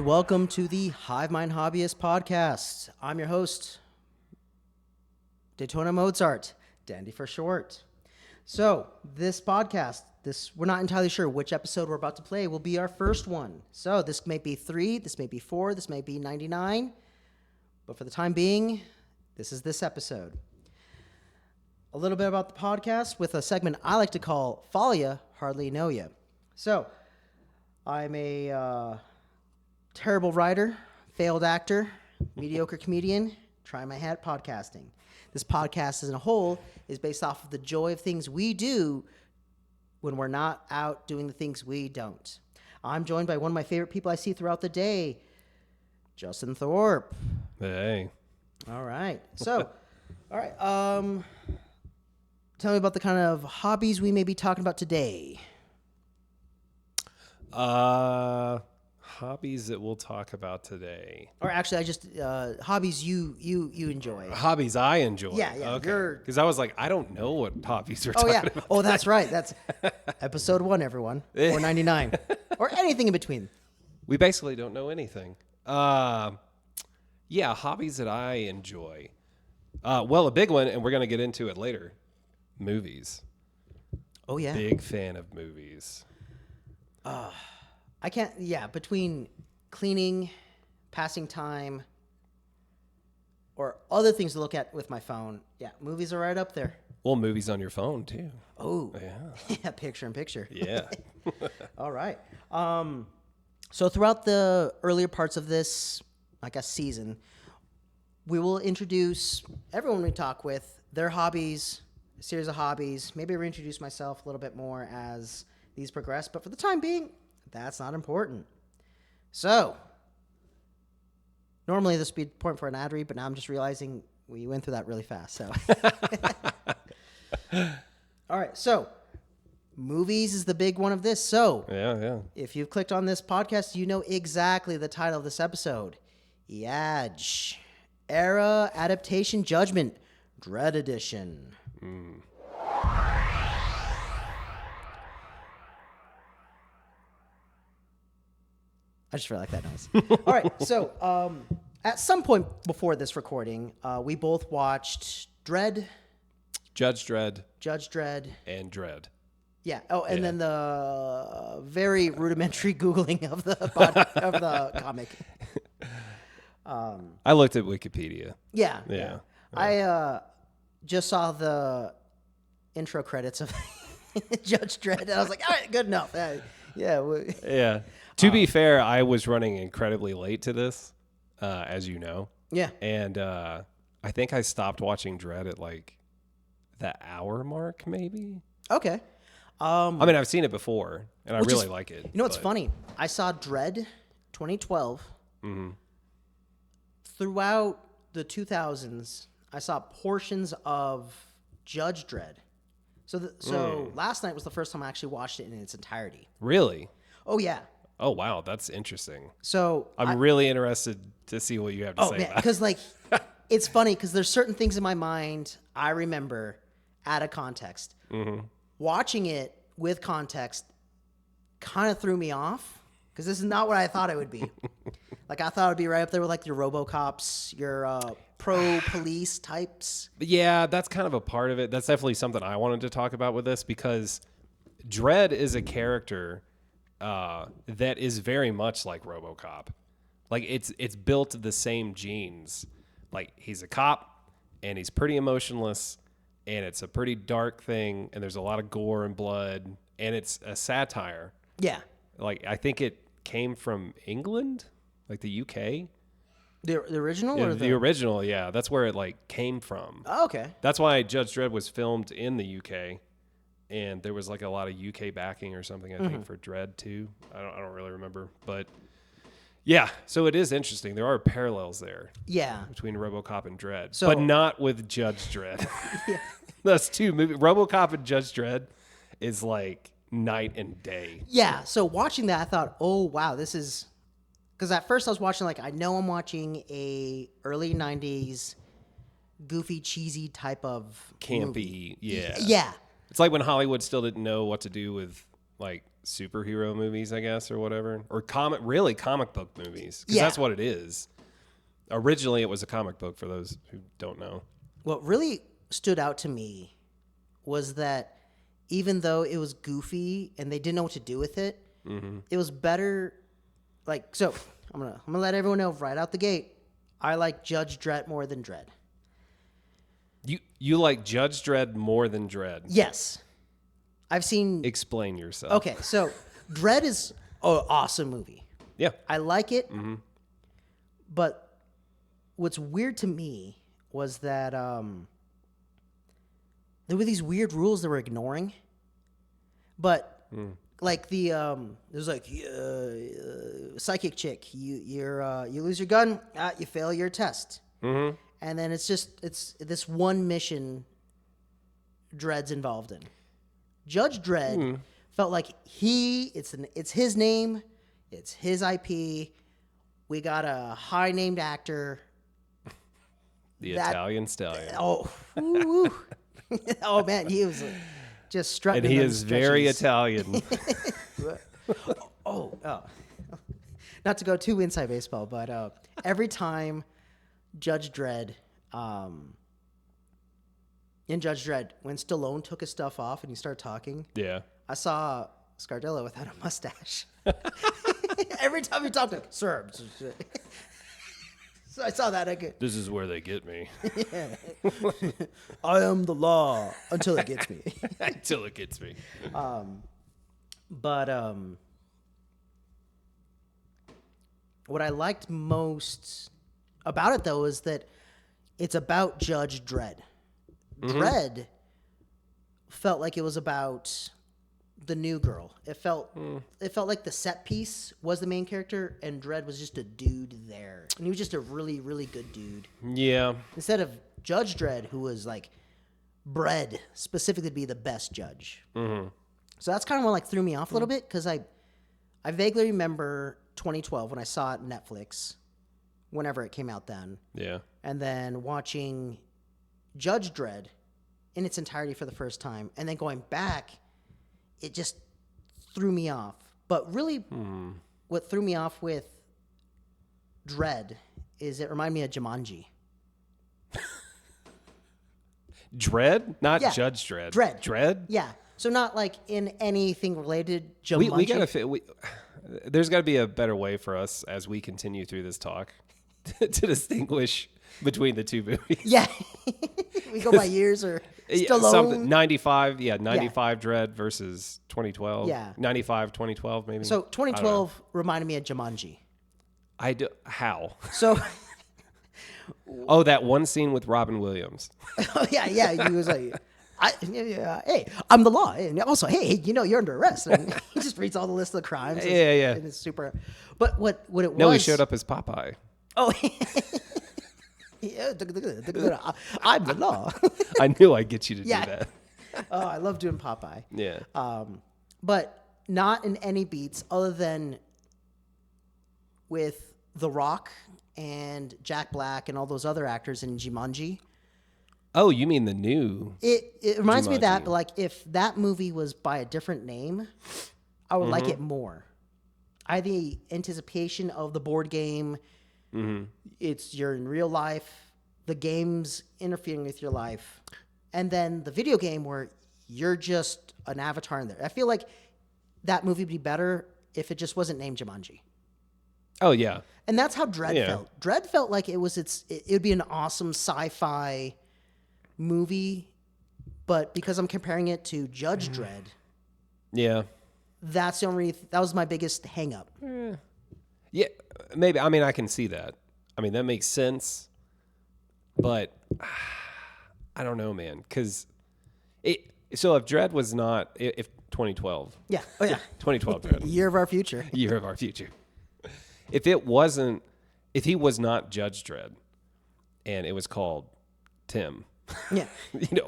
welcome to the Hive Hobbyist podcast. I'm your host, Daytona Mozart, Dandy for short. So this podcast, we're not entirely sure which episode we're about to play will be our first one. So this may be 3, this may be 4, this may be 99. But for the time being, this is this episode. A little bit about the podcast with a segment I like to call Follow Ya, Hardly Know Ya. So I'm a terrible writer, failed actor, mediocre comedian, try my hat podcasting. This podcast as a whole is based off of the joy of things we do when we're not out doing the things we don't. I'm joined by one of my favorite people I see throughout the day, Justin Thorpe. Hey. All right. So, all right. Tell me about the kind of hobbies we may be talking about today. Hobbies that we'll talk about today. Or actually, I just hobbies you enjoy. Hobbies I enjoy. Yeah. Okay. Because I was like, I don't know what hobbies we're talking about. Oh, that's right. That's episode 1, everyone. Or 99. Or anything in between. We basically don't know anything. Yeah, hobbies that I enjoy. Well, a big one, and we're going to get into it later. Movies. Oh, yeah. Big fan of movies. I can't, between cleaning, passing time, or other things to look at with my phone, movies are right up there. Well, movies on your phone, too. Oh. Yeah. Picture in picture. Yeah. All right. So throughout the earlier parts of this, I guess, season, we will introduce everyone we talk with, their hobbies, a series of hobbies. Maybe reintroduce myself a little bit more as these progress, but for the time being, that's not important. So, normally this would be a point for an ad read, but now I'm just realizing we went through that really fast. So, all right. So, movies is the big one of this. So, Yeah. if you've clicked on this podcast, you know exactly the title of this episode. Yadge. Era, Adaptation, Judgement, Dread Edition. I just feel like that noise. All right, so at some point before this recording, we both watched Dread. Judge Dredd. And Dread. Yeah. Oh, and then the very rudimentary Googling of the comic. I looked at Wikipedia. Yeah. I just saw the intro credits of Judge Dredd, and I was like, all right, good enough. Yeah. To be fair, I was running incredibly late to this, as you know. Yeah. And I think I stopped watching Dread at like the hour mark, maybe. Okay. I mean, I've seen it before, and I really like it. You know what's funny? I saw Dread 2012. Mm-hmm. Throughout the 2000s, I saw portions of Judge Dredd. So last night was the first time I actually watched it in its entirety. Really? Oh, yeah. Oh, wow. That's interesting. So I'm really interested to see what you have to say about it. Because, it's funny because there's certain things in my mind I remember out of context. Mm-hmm. Watching it with context kind of threw me off because this is not what I thought it would be. I thought it would be right up there with, your RoboCops, your pro-police types. Yeah, that's kind of a part of it. That's definitely something I wanted to talk about with this because Dredd is a character that is very much like RoboCop. It's built the same genes. He's a cop and he's pretty emotionless and it's a pretty dark thing and there's a lot of gore and blood and it's a satire. Yeah. I think it came from England, the UK. The original or the original, yeah. That's where it came from. Oh, okay. That's why Judge Dredd was filmed in the UK. And there was a lot of UK backing or something, I think, for Dread too. I don't really remember, but yeah. So it is interesting. There are parallels there. Yeah. Between RoboCop and Dread, so, but not with Judge Dredd. Yeah. Those two movies, RoboCop and Judge Dredd, is night and day. Yeah. So watching that, I thought, oh wow, this is because at first I was watching I know I'm watching a early '90s goofy, cheesy type of campy. movie. Yeah. Yeah. It's like when Hollywood still didn't know what to do with superhero movies, I guess, or whatever, or comic book movies, because Yeah. that's what it is. Originally, it was a comic book. For those who don't know, What really stood out to me was that even though it was goofy and they didn't know what to do with it, it was better. Like, so I'm gonna let everyone know right out the gate. I like Judge Dredd more than Dredd. you like Judge Dredd more than Dredd. Yes, I've seen. Explain yourself. Okay, so Dredd is an awesome movie. Yeah. I like it, but what's weird to me was that there were these weird rules they were ignoring. But like there's like psychic chick, you lose your gun, you fail your test, and then it's this one mission Dredd's involved in. Judge Dredd felt like it's his name, it's his IP. We got a high named actor. The Italian Stallion. Oh, ooh. Oh man, he was just strutting. And he is very Italian. Oh, not to go too inside baseball, but every time Judge Dredd, in Judge Dredd, when Stallone took his stuff off and he started talking, Yeah. I saw Scardella without a mustache. Every time he talked, like, sir. So I saw that. This is where they get me. I am the law until it gets me. Until it gets me. But what I liked most about it, though, is that it's about Judge Dredd. Dredd felt like it was about the new girl. It felt like the set piece was the main character, and Dredd was just a dude there, and he was just a really, really good dude. Yeah. Instead of Judge Dredd, who was like bred specifically to be the best judge. So that's kind of what like threw me off a little bit, because I vaguely remember 2012 when I saw it on Netflix, whenever it came out then. Yeah. And then watching Judge Dredd in its entirety for the first time, and then going back, it just threw me off. But really, what threw me off with Dredd is it reminded me of Jumanji. Dredd? Not Yeah. Judge Dredd. Dredd. Dredd? Yeah. So not like in anything related Jumanji. We gotta there's got to be a better way for us as we continue through this talk to distinguish between the two movies. Yeah. We go by years or Stallone. Something 95, 95 Dredd versus 2012. Yeah. 95 2012 maybe. So 2012 reminded me of Jumanji. I do how? So Oh, that one scene with Robin Williams. yeah, he was like, hey, I'm the law. And also, hey, you're under arrest. And he just reads all the list of the crimes. Yeah. And it's super. But what it was. No, he showed up as Popeye. Oh, yeah, I'm the law. I knew I'd get you to do Yeah. that. Oh, I love doing Popeye. Yeah. But not in any beats other than with The Rock and Jack Black and all those other actors in Jumanji. Oh, you mean the new? It reminds me of that, Jumanji. but like if that movie was by a different name, I would like it more. I had the anticipation of the board game. You're in real life. The game's interfering with your life. And then the video game where you're just an avatar in there. I feel like that movie would be better if it just wasn't named Jumanji. Oh, yeah. And that's how Dredd Yeah. felt. Dredd felt like it would be an awesome sci-fi movie, but because I'm comparing it to Judge Dredd, Yeah. that's the only that was my biggest hang up. Yeah, maybe. I mean, I can see that. I mean, that makes sense. But I don't know, man. Because so if Dredd was not, if 2012. Yeah. Oh yeah. 2012 Dredd. Year of our future. Year of our future. If he was not Judge Dredd and it was called Tim, Yeah.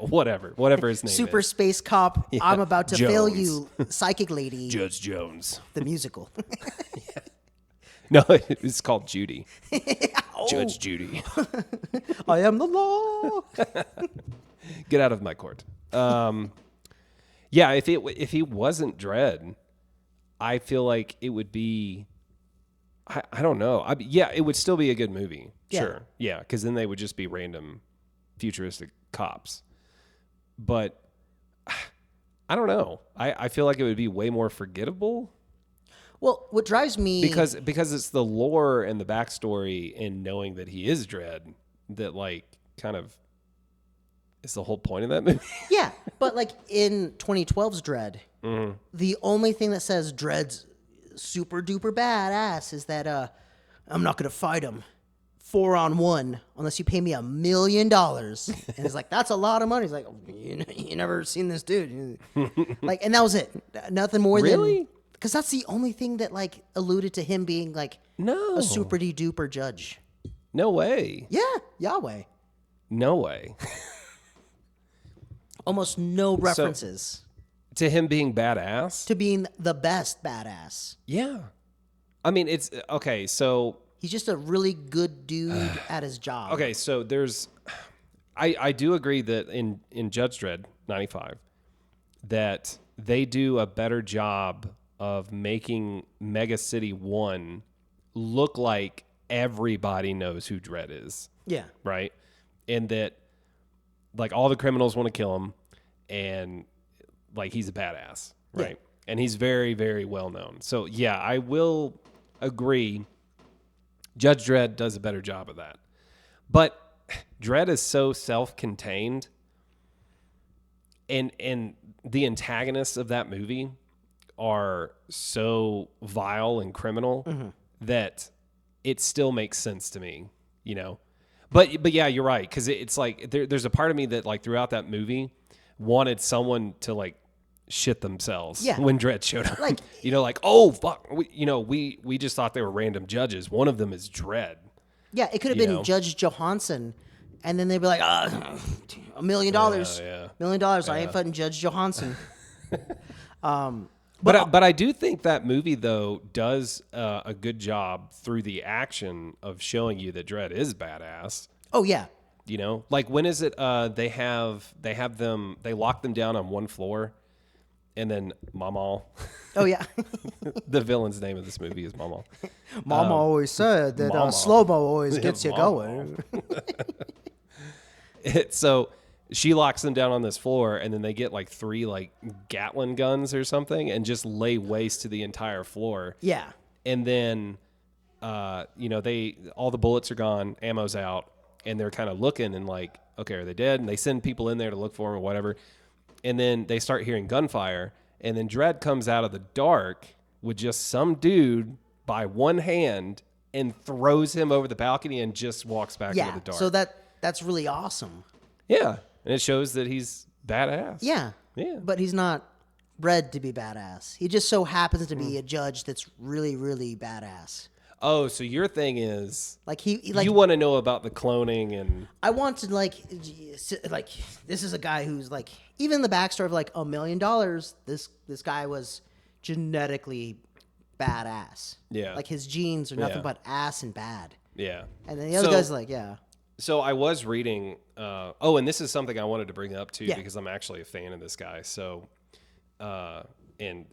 whatever his name Super is. Space Cop. Yeah. I'm about to fail Jones. you, Psychic Lady. Judge Jones. The musical. No, it's called Judy. Oh, Judge Judy. I am the law. Get out of my court. Yeah, if he wasn't Dredd, I feel like it would be, I don't know. Yeah, it would still be a good movie. Yeah. Sure. Yeah, because then they would just be random futuristic cops. But I don't know. I feel like it would be way more forgettable. Well, what drives me... Because it's the lore and the backstory and knowing that he is Dredd that, like, kind of is the whole point of that movie. Yeah, but, like, in 2012's Dredd, the only thing that says Dredd's super duper badass is that I'm not going to fight him 4-on-1 unless you pay me $1 million. And he's like, that's a lot of money. He's like, you never seen this dude. Like, and that was it. Nothing more Really? than... Because that's the only thing that, like, alluded to him being, like, No. a super-duper judge. No way. Yeah, Yahweh. No way. Almost no references To him being badass? to being the best badass. Yeah. I mean, it's okay. So, He's just a really good dude at his job. okay. So there's, I do agree that in Judge Dredd 95, that they do a better job of making Mega City 1 look like everybody knows who Dredd is. Yeah. Right. And that, like, all the criminals want to kill him, and, like, he's a badass. Right. Yeah. And he's very, very well known. So, yeah, I will agree. Judge Dredd does a better job of that. But Dredd is so self-contained, and the antagonists of that movie are so vile and criminal that it still makes sense to me, you know? But yeah, you're right. Cause it's like, there's a part of me that, like, throughout that movie wanted someone to, like, shit themselves when Dredd showed up. Like, you know, like, oh fuck, we just thought they were random judges. One of them is Dredd. Yeah, it could have been Judge Johansson, and then they'd be like, $1 million. Yeah. $1 million. I ain't fighting Judge Johansson. But I do think that movie, though, does a good job through the action of showing you that Dredd is badass. Oh, yeah. You know, like, when is it? They lock them down on one floor, and then Mama. Oh, yeah. The villain's name of this movie is Mama. Mama always said that slow-mo always gets you going. So she locks them down on this floor, and then they get, like, 3, like, Gatling guns or something and just lay waste to the entire floor. Yeah. And then, all the bullets are gone, ammo's out, and they're kind of looking and like, okay, are they dead? And they send people in there to look for them or whatever. And then they start hearing gunfire, and then Dredd comes out of the dark with just some dude by one hand and throws him over the balcony and just walks back into the dark. So that's really awesome. Yeah. And it shows that he's badass. Yeah. Yeah. But he's not bred to be badass. He just so happens to be a judge that's really, really badass. Oh, so your thing is, like you want to know about the cloning, and I want to like this is a guy who's like, even the backstory of like $1 million. This guy was genetically badass. Yeah, like his genes are nothing but ass and bad. Yeah, and then the other guy's like, yeah. So I was reading. And this is something I wanted to bring up too, Yeah. because I'm actually a fan of this guy. So, and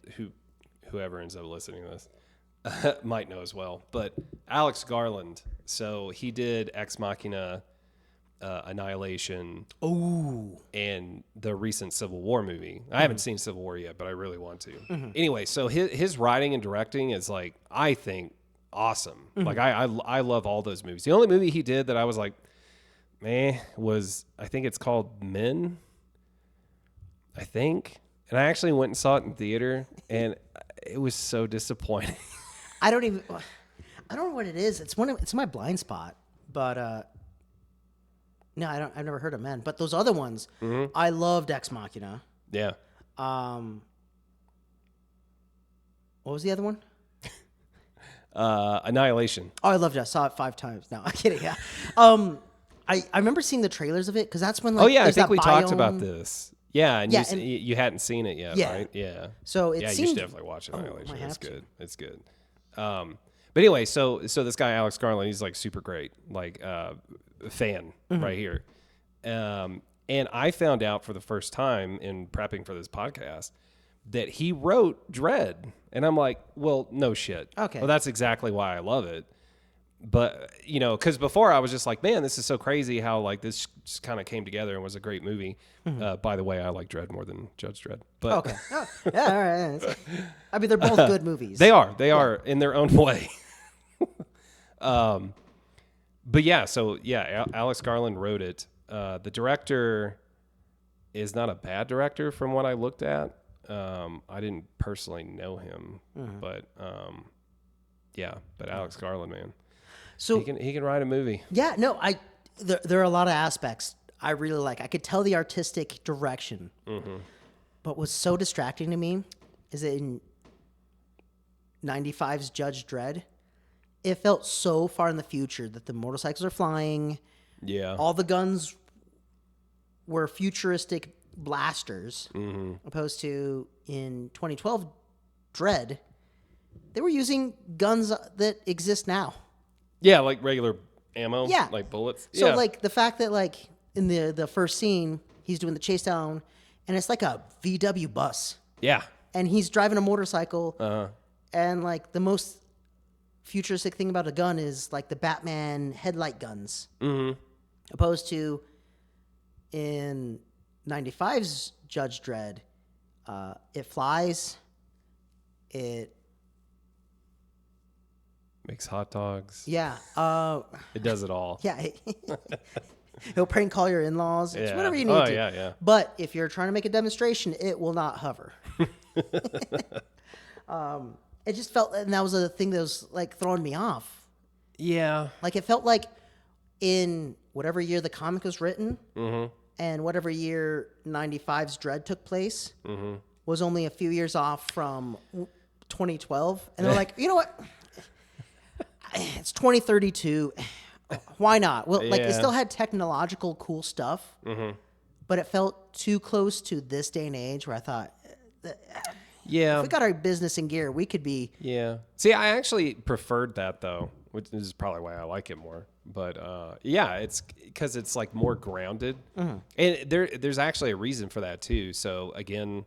whoever ends up listening to this might know as well. But Alex Garland. So he did Ex Machina, Annihilation. Oh, and the recent Civil War movie. I haven't seen Civil War yet, but I really want to. Anyway, so his writing and directing is, like, I think, awesome. Like, I love all those movies. The only movie he did that I was like, meh, was, I think it's called Men, I think. And I actually went and saw it in theater, and it was so disappointing. I don't know what it is. It's my blind spot, but no, I've never heard of Men. But those other ones, I loved Ex Machina. Yeah. What was the other one? Annihilation. Oh, I loved it. I saw it 5 times. No, I'm kidding. Yeah. I remember seeing the trailers of it because that's when, like, oh yeah, I there's think that we talked biome. about this. Yeah, and, Yeah, you hadn't seen it yet, Yeah. right? Yeah. So it yeah, seemed, you should definitely watch I Annihilation. have It's to. good. It's good. But anyway, so this guy Alex Garland, he's, like, super great, like, fan right here. And I found out for the first time in prepping for this podcast that he wrote Dredd. And I'm like, well, no shit. Okay. Well, that's exactly why I love it. But, you know, because before I was just like, man, this is so crazy how like this just kind of came together and was a great movie. By the way, I like Dredd more than Judge Dredd. But Okay. Oh, yeah, all right. I mean, they're both good movies. They are in their own way. But yeah, so yeah, Alex Garland wrote it. The director is not a bad director from what I looked at. I didn't personally know him, but Alex Garland, man. So he can write a movie. yeah, no, there are a lot of aspects I really like. I could tell the artistic direction, but what's so distracting to me is that in 95's Judge Dredd, it felt so far in the future that the motorcycles are flying. Yeah. All the guns were futuristic blasters, opposed to in 2012 Dredd, they were using guns that exist now. Yeah, like regular ammo. Yeah. Like bullets. So yeah. like the fact that like in the first scene, he's doing the chase down and it's like a VW bus Yeah. and he's driving a motorcycle and like the most futuristic thing about a gun is like the Batman headlight guns, opposed to in 95's Judge Dredd, it flies, it Makes hot dogs. yeah, It does it all. yeah, he'll prank call your in-laws, it's whatever you need to. Yeah. But if you're trying to make a demonstration, it will not hover. It just felt, and that was a thing that was like throwing me off. Yeah. Like it felt like in whatever year the comic was written and whatever year 95's Dredd took place was only a few years off from 2012. And they're like, you know what? It's 2032. Why not? Well, like it still had technological cool stuff, but it felt too close to this day and age where I thought, Yeah. if we got our business in gear, we could be. Yeah. See, I actually preferred that though, which is probably why I like it more. But yeah, it's because it's like more grounded, and there's actually a reason for that too. So again,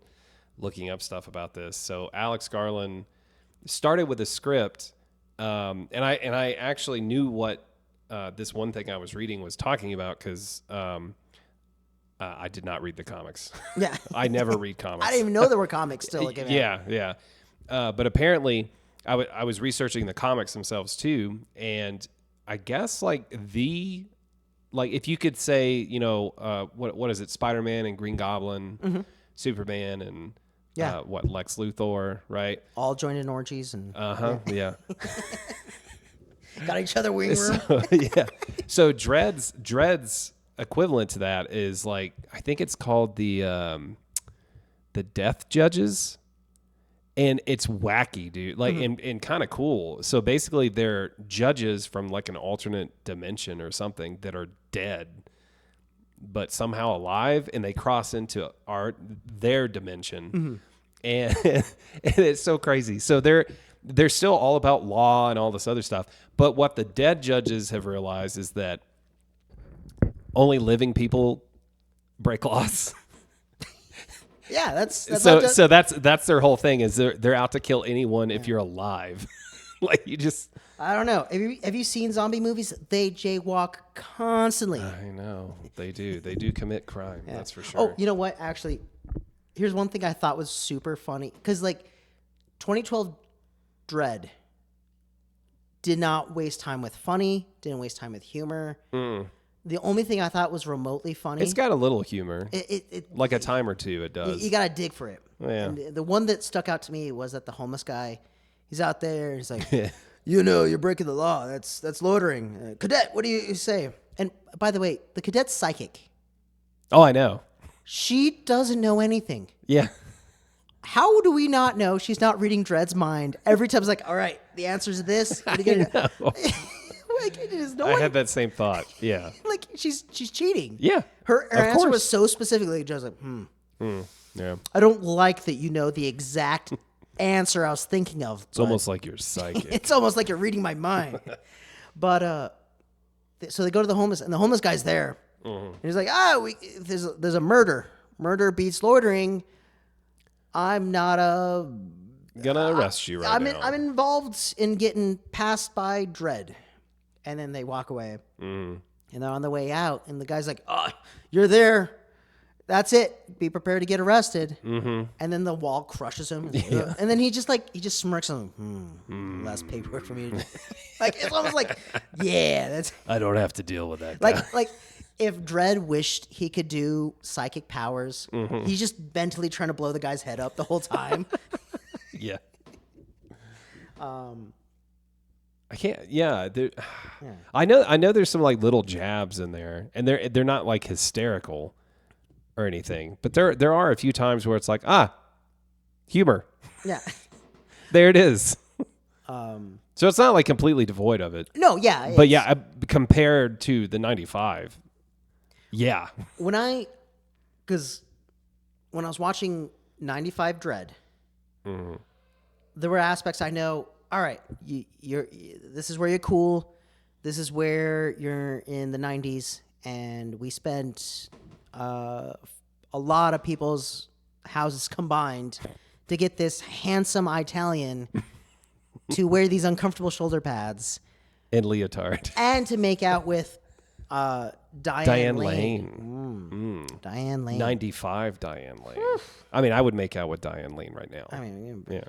looking up stuff about this. So Alex Garland started with a script, and I actually knew what this one thing I was reading was talking about because I did not read the comics. Yeah. I never read comics. I didn't even know there were comics still. Like, Yeah. But apparently, I was researching the comics themselves too, and I guess like if you could say, you know, what is it, Spider-Man and Green Goblin, Superman and Lex Luthor, right? all joined in orgies and Yeah. got each other wing room. So, yeah. So Dredd's equivalent to that is like, I think it's called the Death Judges, and it's wacky, dude. Like and kind of cool. So basically, they're judges from like an alternate dimension or something that are dead, but somehow alive, and they cross into their dimension, and and it's so crazy. So they're still all about law and all this other stuff. But what the dead judges have realized is that only living people break laws. Yeah, that's so that's their whole thing is they're out to kill anyone if you're alive. Like you just I don't know. Have you seen zombie movies? They jaywalk constantly. I know they do. They do commit crime. Yeah. That's for sure. Oh, you know what? Actually, here's one thing I thought was super funny because like 2012 Dredd did not waste time with funny. Didn't waste time with humor. The only thing I thought was remotely funny. It's got a little humor. It Like a time or two, it does. You gotta dig for it. Yeah. And the one that stuck out to me was that the homeless guy, he's out there and he's like, you know, you're breaking the law. That's loitering. Cadet, what do you say? And by the way, the cadet's psychic. Oh, I know. She doesn't know anything. Yeah. How do we not know she's not reading Dredd's mind? Every time it's like, all right, the answer's this. What are you gonna do? Like, it is no I one, had that same thought. Yeah. like she's cheating. Yeah. Her of answer course. was so specifically just like, Yeah. I don't like that you know the exact answer I was thinking of. It's almost like you're psychic. It's almost like you're reading my mind. But so they go to the homeless, and the homeless guy's there. And he's like, there's a murder. Murder beats loitering. I'm not a Gonna arrest you right now. I'm involved in getting passed by Dredd. And then they walk away. And they're on the way out. And the guy's like, oh, you're there. That's it. Be prepared to get arrested. And then the wall crushes him. And then he just smirks on him. Last paperwork from you. Like, it's almost like, yeah, that's. I don't have to deal with that guy. Like if Dredd wished he could do psychic powers, he's just mentally trying to blow the guy's head up the whole time. Yeah. I can't. Yeah, I know. There's some like little jabs in there, and they're not like hysterical or anything. But there are a few times where it's like humor. Yeah. There it is. So it's not like completely devoid of it. No. Yeah. But yeah, compared to the 95. Yeah. Because when I was watching 95 Dredd, there were aspects I know. All right, this is where you're cool. This is where you're in the 90s, and we spent a lot of people's houses combined to get this handsome Italian to wear these uncomfortable shoulder pads and leotard and to make out with Diane Lane. Diane Lane. 95 Diane Lane. I mean, I would make out with Diane Lane right now. I mean, yeah.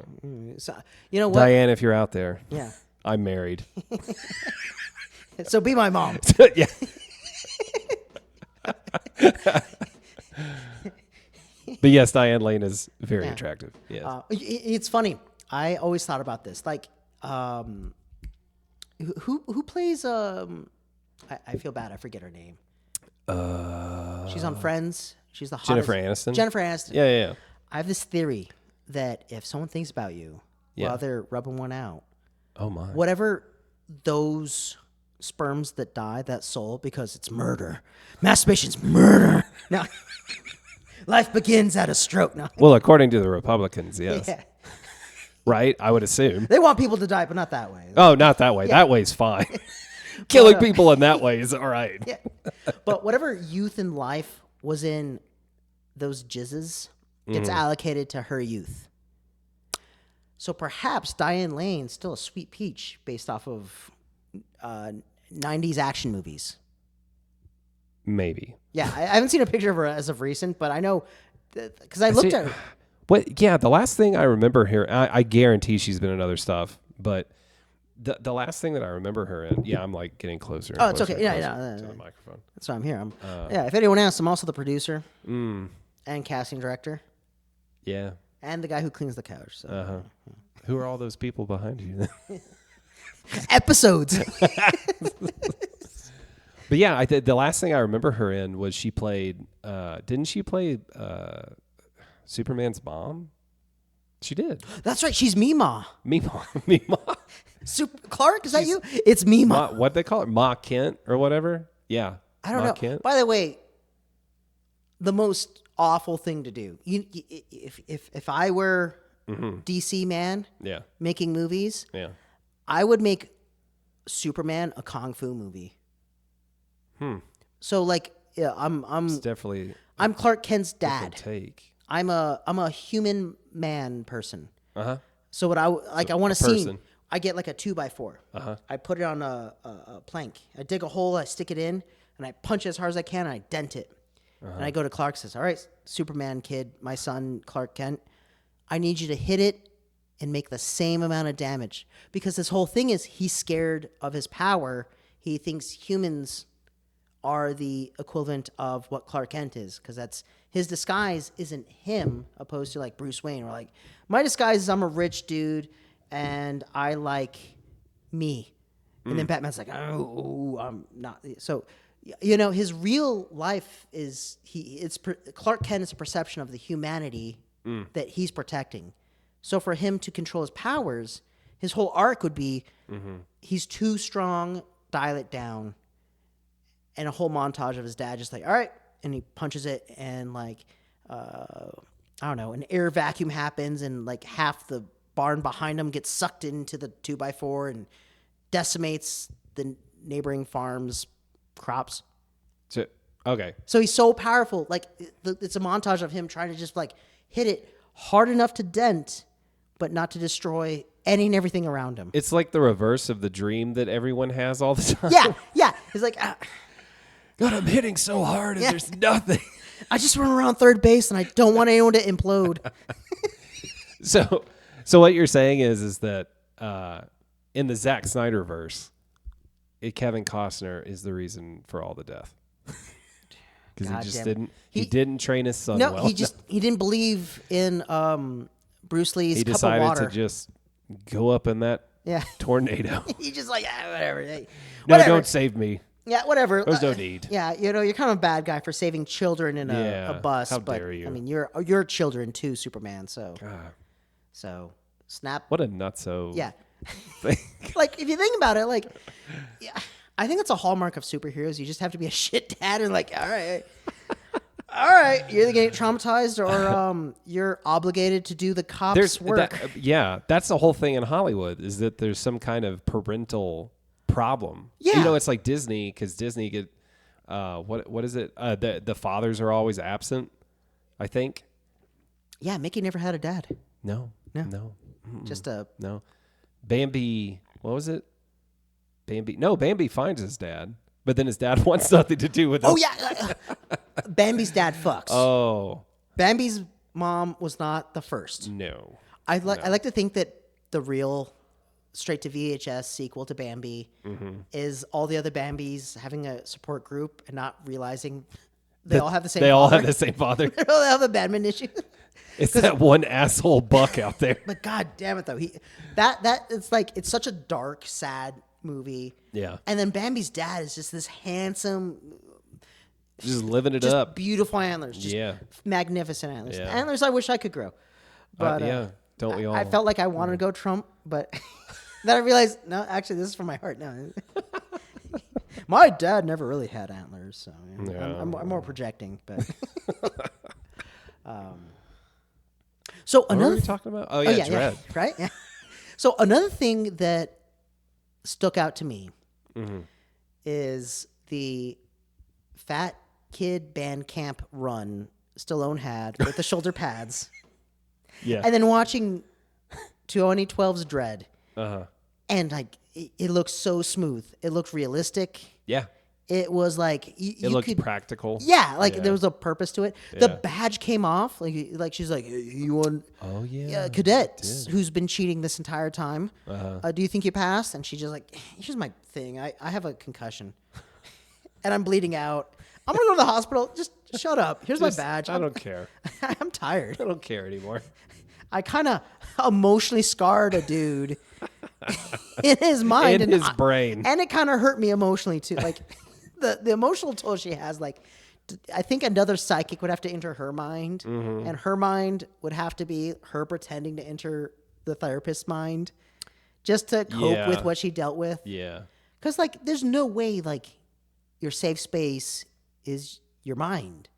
So, you know what? Diane, if you're out there, yeah, I'm married. So be my mom. Yeah. But yes, Diane Lane is very attractive. Yes. It's funny. I always thought about this. Like, who plays? I feel bad. I forget her name. She's on Friends. She's the hottest. Jennifer Aniston. Jennifer Aniston. Yeah. I have this theory that if someone thinks about you while they're rubbing one out, oh my, whatever those sperms that die, that soul, because it's murder. Masturbation's murder. Now, life begins at a stroke. Now, well, according to the Republicans, yes. Yeah. Right? I would assume. They want people to die, but not that way. Oh, not that way. Yeah. That way's fine. Killing people in that way is all right. Yeah. But whatever youth and life was in those jizzes gets allocated to her youth. So perhaps Diane Lane's still a sweet peach based off of 90s action movies. Maybe. Yeah, I haven't seen a picture of her as of recent, but I know because I looked at her. What? Yeah, the last thing I remember her, I guarantee she's been in other stuff, but the last thing that I remember her in, I'm like getting closer. And it's closer okay. To the microphone. That's why I'm here. If anyone asks, I'm also the producer and casting director. Yeah. And the guy who cleans the couch. So. Who are all those people behind you? Episodes. But yeah, the last thing I remember her in was she played. Didn't she play Superman's mom? She did. That's right. She's Mima. Mima. Clark, is that you? It's Mima. What they call her? Ma Kent or whatever? Yeah. I don't know. Kent? By the way, the most awful thing to do. If I were DC man making movies, I would make Superman a kung fu movie. So like it's definitely I'm Clark Kent's dad. Take. I'm a human man person. So what I want a scene. I get like a 2x4. I put it on a plank. I dig a hole. I stick it in, and I punch it as hard as I can, and I dent it. And I go to Clark. Says, "All right, Superman kid, my son Clark Kent, I need you to hit it and make the same amount of damage because this whole thing is he's scared of his power. He thinks humans are the equivalent of what Clark Kent is because that's his disguise isn't him opposed to like Bruce Wayne or like my disguise is I'm a rich dude and I like me. And then Batman's like, oh, I'm not. So, his real life is Clark Kent is a perception of the humanity that he's protecting. So for him to control his powers, his whole arc would be he's too strong, dial it down. And a whole montage of his dad just like, all right. And he punches it and like, I don't know, an air vacuum happens and like half the barn behind him gets sucked into the 2x4 and decimates the neighboring farm's crops. Okay. So he's so powerful. Like it's a montage of him trying to just like hit it hard enough to dent, but not to destroy any and everything around him. It's like the reverse of the dream that everyone has all the time. Yeah. It's like, God, I'm hitting so hard and there's nothing. I just run around third base and I don't want anyone to implode. So what you're saying is that in the Zack Snyder verse, Kevin Costner is the reason for all the death. Because he didn't train his son well. No, he didn't believe in Bruce Lee's he cup of decided water. to just go up in that tornado. He just like, whatever. Hey, No, whatever. don't save me. Yeah, whatever. There's no need. Yeah, you're kind of a bad guy for saving children in a bus. How but dare you. I mean, you're children too, Superman. So, God, snap. what a nutso. Yeah. Thing. Like, if you think about it, like, I think it's a hallmark of superheroes. You just have to be a shit dad and like, all right, you're either getting traumatized or you're obligated to do the cops' work. That's the whole thing in Hollywood is that there's some kind of parental problem. Yeah. It's like Disney because Disney get what is it? The fathers are always absent, I think. Yeah, Mickey never had a dad. No. Just a no. Bambi, what was it? Bambi finds his dad, but then his dad wants nothing to do with it. Oh yeah, Bambi's dad fucks. Oh, Bambi's mom was not the first. no. I like to think that the real straight to VHS sequel to Bambi is all the other Bambis having a support group and not realizing they all have the same. They all father. have the same father. They all have abandonment issue. It's that one asshole buck out there. But god damn it though, it's such a dark, sad movie. Yeah. And then Bambi's dad is just this handsome, Just living it just up. beautiful antlers, just magnificent antlers. Yeah. Antlers I wish I could grow. But don't we all? I felt like I wanted to go Trump, but then I realized no, actually this is from my heart now. My dad never really had antlers, so I'm more projecting. But so what another were we talking about? Oh yeah, Dread. right? Yeah. So another thing that stuck out to me is the Fat Kid Band Camp run Stallone had with the shoulder pads. Yeah. And then watching 2012's Dread. Uh-huh. And like it looked so smooth. It looked realistic. Yeah. It was like It looked practical. Yeah, like there was a purpose to it. Yeah. The badge came off. Like she's like, hey, you want cadet who's been cheating this entire time. Do you think you passed? And she's just like, here's my thing. I have a concussion. And I'm bleeding out. I'm going to go to the hospital. Just shut up. Here's my badge. I don't care. I'm tired. I don't care anymore. I kind of emotionally scarred a dude in his mind. In his brain. And it kind of hurt me emotionally too. Like the emotional toll she has, like I think another psychic would have to enter her mind. And her mind would have to be her pretending to enter the therapist's mind just to cope with what she dealt with. Yeah. Because like there's no way like your safe space is your mind.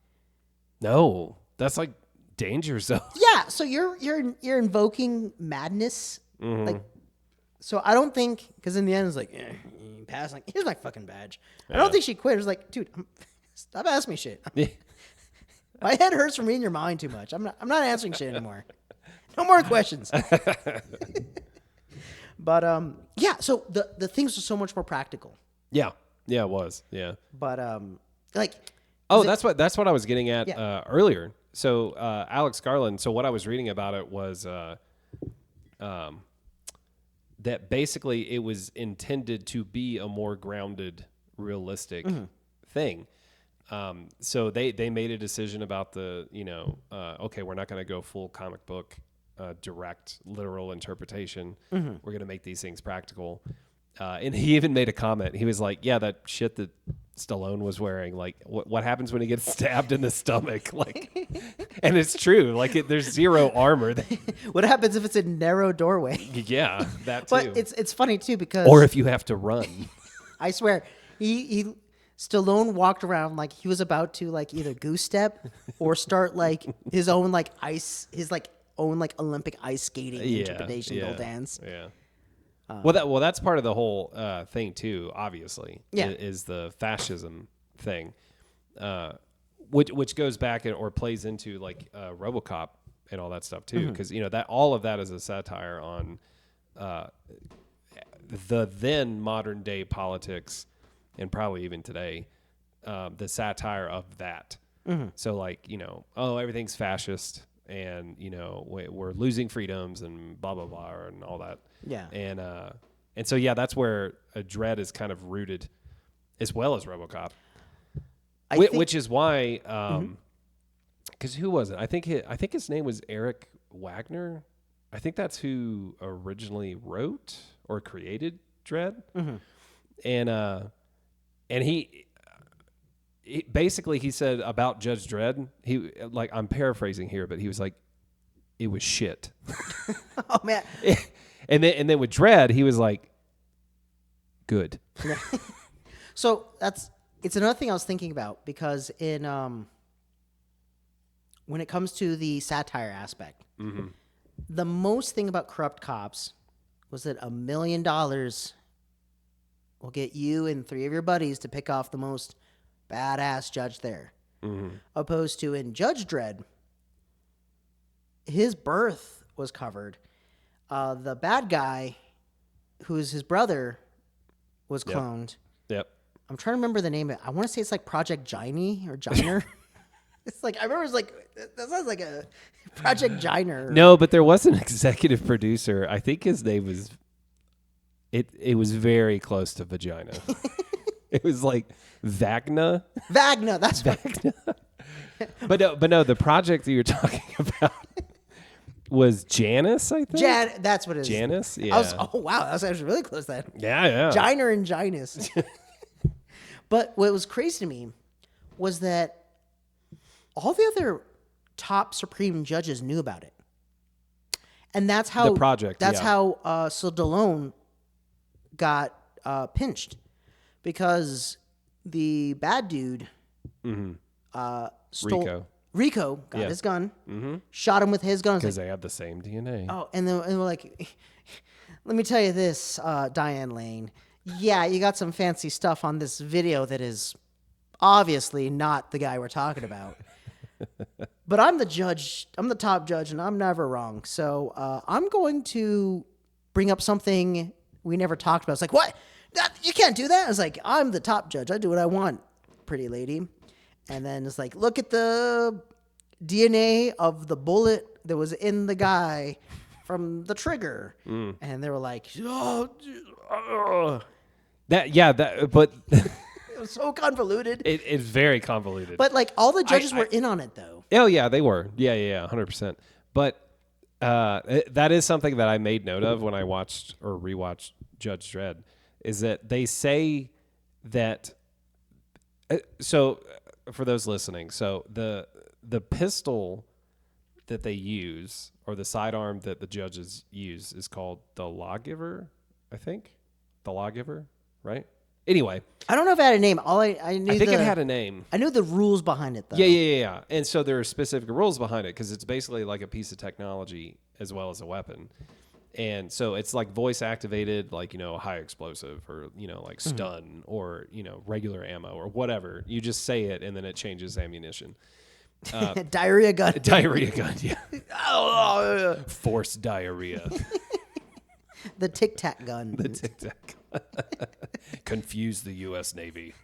No, that's like danger zone. Yeah, so you're invoking madness. Like, so I don't think because in the end it's like you pass. Like here's my fucking badge. I don't think she quit. It was like, dude, stop asking me shit. My head hurts from reading your mind too much. I'm not answering shit anymore. No more questions. But yeah. So the things are so much more practical. Yeah, it was. Yeah. But like. Oh, that's what I was getting at earlier. So Alex Garland. So what I was reading about it was that basically it was intended to be a more grounded, realistic thing. So they made a decision about the okay, we're not going to go full comic book, direct, literal interpretation. We're going to make these things practical. And he even made a comment. He was like, "Yeah, that shit that Stallone was wearing, like, what happens when he gets stabbed in the stomach?" Like, and it's true. Like, there's zero armor. What happens if it's a narrow doorway? Yeah, that too. But it's funny too because or if you have to run. I swear, he Stallone walked around like he was about to like either goose step or start like his own like own Olympic ice skating interpretation dance. Yeah. That's part of the whole thing too. Obviously, is the fascism thing, which goes back or plays into like RoboCop and all that stuff too, because that all of that is a satire on the then modern day politics, and probably even today, the satire of that. So like everything's fascist, and we're losing freedoms and blah blah blah and all that. Yeah. And so yeah, that's where Dredd is kind of rooted, as well as RoboCop. Which is why, because who was it? I think his name was Eric Wagner. I think that's who originally wrote or created Dredd. And he basically he said about Judge Dredd. I'm paraphrasing here, but he was like, it was shit. Oh man. And then with Dredd, he was like, good. So it's another thing I was thinking about, because in when it comes to the satire aspect, the most thing about Corrupt Cops was that $1 million will get you and 3 of your buddies to pick off the most badass judge there. Opposed to in Judge Dredd, his birth was covered. The bad guy, who's his brother, was cloned. Yep. I'm trying to remember the name of it. I want to say it's like Project Giny or Giner. It's like, I remember it's like, that sounds like a Project Giner. No, but there was an executive producer. I think his name was, it was very close to vagina. It was like Vagna. Vagna, that's Vagna. But no, the project that you're talking about was Janice, I think. That's what it is. Janice? Yeah. Oh, wow. That was actually really close then. Yeah. Giner and Ginus. But what was crazy to me was that all the other top Supreme judges knew about it. And that's how... The project, That's how Stallone got pinched. Because the bad dude stole... Rico got his gun, shot him with his gun. Because they have the same DNA. Oh, and we're like, let me tell you this, Diane Lane. Yeah, you got some fancy stuff on this video that is obviously not the guy we're talking about. But I'm the judge. I'm the top judge, and I'm never wrong. So I'm going to bring up something we never talked about. It's like, what? You can't do that? I was like, I'm the top judge. I do what I want, pretty lady. And then it's like, look at the DNA of the bullet that was in the guy from the trigger. And they were like, but it was so convoluted. it's very convoluted. But like all the judges were in on it though. Oh yeah, they were. Yeah, 100%. But that is something that I made note of when I watched or rewatched Judge Dredd, is that they say that. So for those listening, so the pistol that they use, or the sidearm that the judges use, is called the lawgiver, I think. The lawgiver, right? Anyway. I don't know if it had a name. I knew I think it had a name. I knew the rules behind it, though. Yeah. And so there are specific rules behind it, because it's basically like a piece of technology as well as a weapon. And so it's like voice activated, like, high explosive, or, like stun, or, regular ammo or whatever. You just say it and then it changes ammunition. Diarrhea gun. Diarrhea gun, yeah. Force diarrhea. The Tic Tac gun. The Tic Tac. Confuse the U.S. Navy.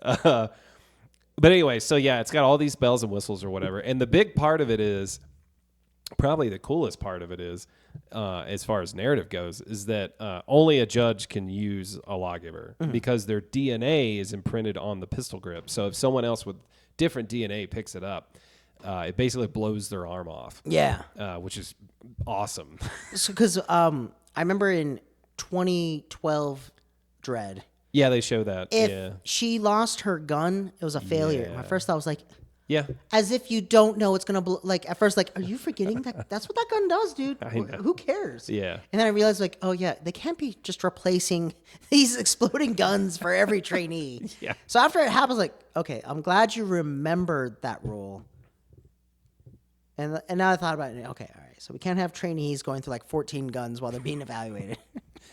But anyway, so yeah, it's got all these bells and whistles or whatever. And the big part of it is, probably the coolest part of it is, as far as narrative goes, is that only a judge can use a lawgiver, because their DNA is imprinted on the pistol grip. So if someone else with different DNA picks it up, it basically blows their arm off. Yeah. Which is awesome. Because I remember in 2012 Dredd. Yeah, they show that. If she lost her gun, it was a failure. Yeah. My first thought was like, yeah. As if you don't know it's going to like at first, like, are you forgetting that that's what that gun does, dude? Who cares? Yeah. And then I realized, like, oh yeah, they can't be just replacing these exploding guns for every trainee. Yeah. So after it happens, like, okay, I'm glad you remembered that rule. And now I thought about it. Okay, all right. So we can't have trainees going through like 14 guns while they're being evaluated.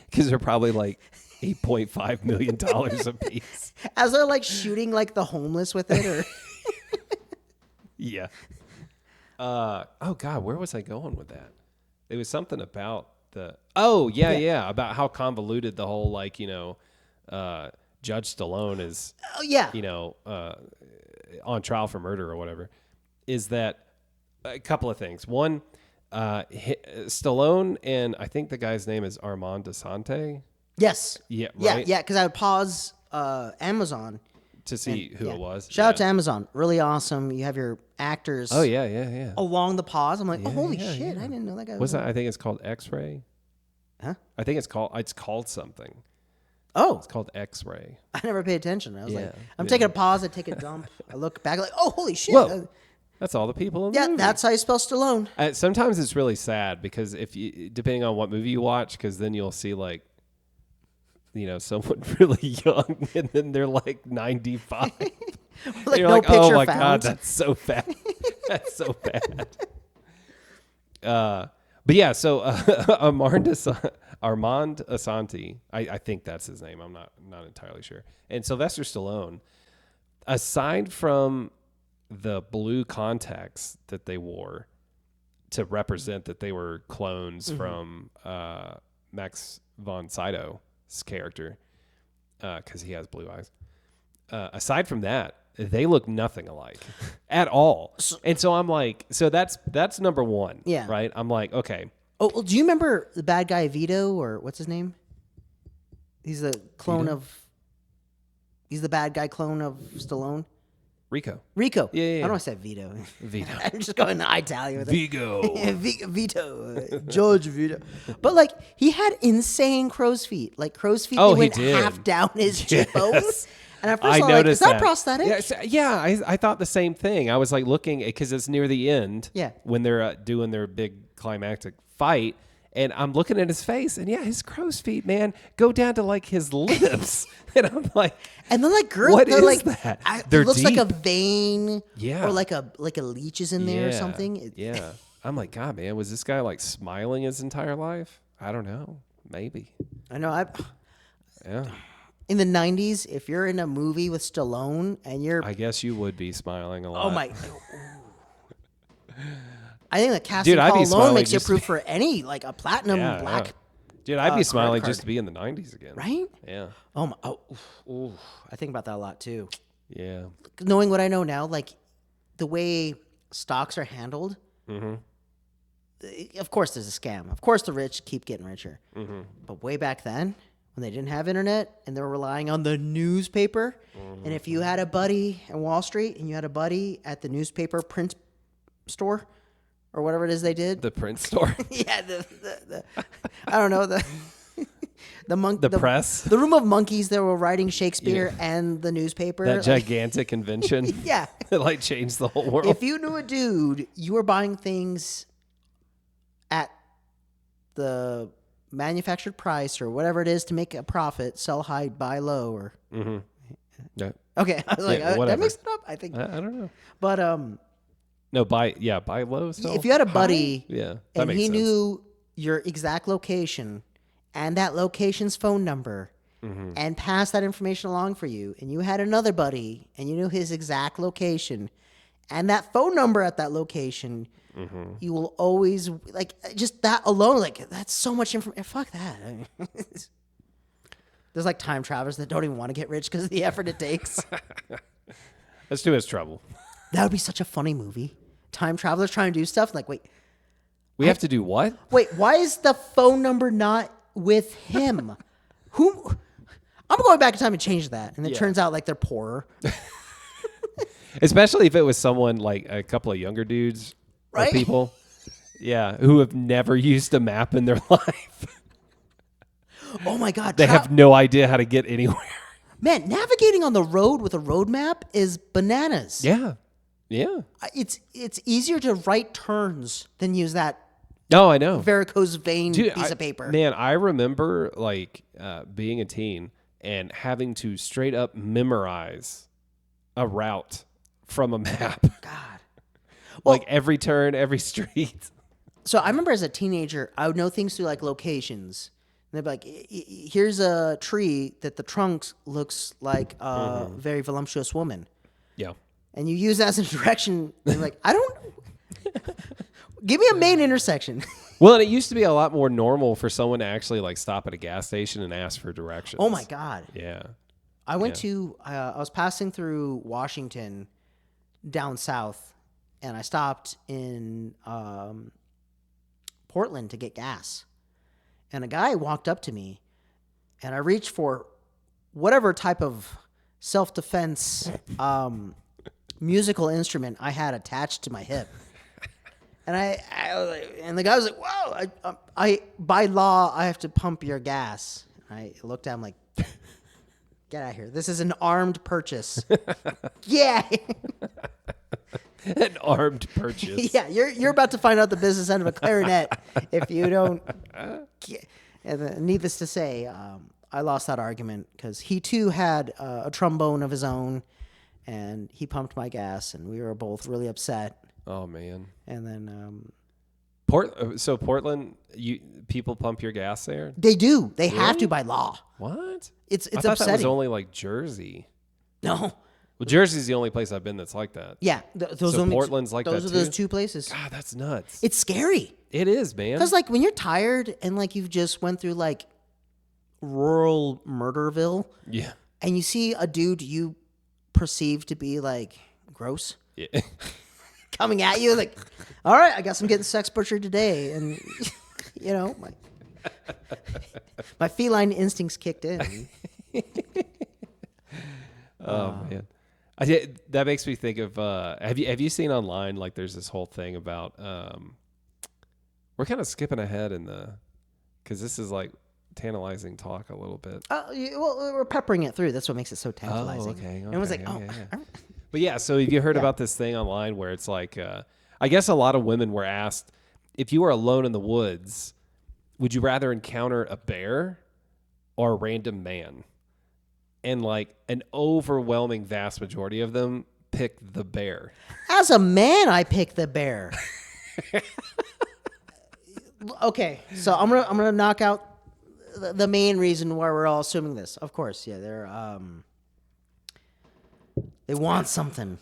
Because they're probably like $8.5 million a piece. As they're like shooting like the homeless with it, or Yeah. Oh God, where was I going with that? It was something about about how convoluted the whole Judge Stallone is. Oh yeah. On trial for murder or whatever. Is that a couple of things? One, Stallone and I think the guy's name is Armand Asante. Yes. Yeah. Right? Yeah. Because I would pause Amazon to see who it was. Shout out to Amazon. Really awesome. You have your actors. Oh yeah. Along the pause. I'm like, holy shit! I didn't know that guy. Was that? I think it's called X-Ray. Huh? I think it's called something. Oh, it's called X-Ray. I never paid attention. I was like, I'm taking a pause. I take a dump. I look back like, oh, holy shit! Whoa. That's all the people in the movie. That's how you spell Stallone. Sometimes it's really sad because depending on what movie you watch, because then you'll see someone really young and then they're like 95. Like you're no like, oh my found. God, that's so bad. That's so bad. But yeah, so Armand Asante, I think that's his name. I'm not entirely sure. And Sylvester Stallone, aside from the blue contacts that they wore to represent that they were clones from Max von Sydow's character, because he has blue eyes. Aside from that, they look nothing alike at all. And so I'm like, so that's number one. Yeah. Right? I'm like, okay. Oh, well, do you remember the bad guy Vito, or what's his name? He's the clone Vito? He's the bad guy clone of Stallone. Rico. Yeah. How do I say Vito? Vito. I'm just going to Italian with it. Vigo. Vito. George Vito. But like, he had insane crow's feet. Like crow's feet Oh, that he went did. half down his cheekbones. And at first I I was like, noticed is that that. prosthetic? Yeah, I thought the same thing. I was like looking, because it's near the end. Yeah. When they're doing their big climactic fight. And I'm looking at his face, and his crow's feet, man, go down to like his lips. And I'm like, and then like girls, what they're is like, that? It looks like a vein, Yeah. or like a leech is in there or something. Yeah. I'm like, God, man, was this guy like smiling his entire life? I don't know. Maybe. I know. Yeah. In the 90s, if you're in a movie with Stallone and you're, I guess you would be smiling a lot. oh my. I think the casting Dude, I'd call be alone smiling makes you just- approved for any, like a platinum black. Yeah. Dude, I'd be smiling card. just to be in the 90s again. Right? Yeah. Oh my. Oof. I think about that a lot too. Yeah. Knowing what I know now, like the way stocks are handled. Of course, there's a scam. Of course, the rich keep getting richer. But way back then, when they didn't have internet and they were relying on the newspaper, and if you had a buddy in Wall Street and you had a buddy at the newspaper print store or whatever it is they did, The print store. yeah, the I don't know, the press. the room of monkeys that were writing Shakespeare and the newspaper. That gigantic convention. Yeah. That like changed the whole world. If you knew a dude, you were buying things at the manufactured price or whatever it is to make a profit, sell high, buy low, or Yeah. okay. I was like, that whatever. makes it up. I think, I don't know. but No, buy low. Sell if you had a high? buddy, that and makes he sense. knew your exact location and that location's phone number, and passed that information along for you, and you had another buddy and you knew his exact location and that phone number at that location, you will always, like, just that alone, like, that's so much information. Fuck that. I mean, there's like time travelers that don't even want to get rich because of the effort it takes. That's too much trouble. That would be such a funny movie. Time travelers trying to do stuff like, We have to do what? wait, why is the phone number not with him? Who? I'm going back in time and change that. And it turns out like they're poorer. Especially if it was someone like a couple of younger dudes or Right? people. Yeah, who have never used a map in their life. Oh my God. They have no idea how to get anywhere. Man, navigating on the road with a road map is bananas. Yeah. Yeah. It's easier to right turns than use that No, I know. varicose vein piece of paper. Man, I remember like being a teen and having to straight up memorize a route from a map. God. Like every turn, every street. So I remember as a teenager, I would know things through like locations. And they'd be like, here's a tree that the trunk looks like a very voluptuous woman. Yeah. and you use that as a direction. You're like, I don't. Give me a main intersection. Well, and it used to be a lot more normal for someone to actually like stop at a gas station and ask for directions. Oh my God. Yeah. I went to, I was passing through Washington down south, and I stopped in Portland to get gas. And a guy walked up to me, and I reached for whatever type of self-defense musical instrument I had attached to my hip. And and the guy was like, "Whoa! I by law I have to pump your gas." I looked at him like, "Get out of here! This is an armed purchase." Yeah, An armed purchase. yeah. You're about to find out the business end of a clarinet if you don't. And needless to say, I lost that argument because he too had a trombone of his own, and he pumped my gas, and we were both really upset. Oh man. And then So Portland, people pump your gas there? they do. They Really? have to by law. What? It's I thought upsetting. that was only like Jersey. No. Well, Jersey's the only place I've been that's like that. Yeah. Those So only, Portland's like those that are those too? two places. God, that's nuts. It's scary. It is, man. Because like when you're tired and like you've just went through like rural Murderville Yeah. and you see a dude you perceive to be like gross Yeah. coming at you, like, all right, I guess I'm getting sex butchered today. And, you know, my feline instincts kicked in. Oh man, that makes me think of. Have you seen online like there's this whole thing about? We're kind of skipping ahead because this is like tantalizing talk a little bit. Well, we're peppering it through. That's what makes it so tantalizing. Oh, okay. Everyone's like, Yeah. But yeah, so have you heard about this thing online where it's like, I guess a lot of women were asked, if you were alone in the woods, would you rather encounter a bear or a random man? And like an overwhelming vast majority of them picked the bear. As a man, I pick the bear. Okay, so I'm gonna knock out the main reason why we're all assuming this. Of course, yeah, they want something.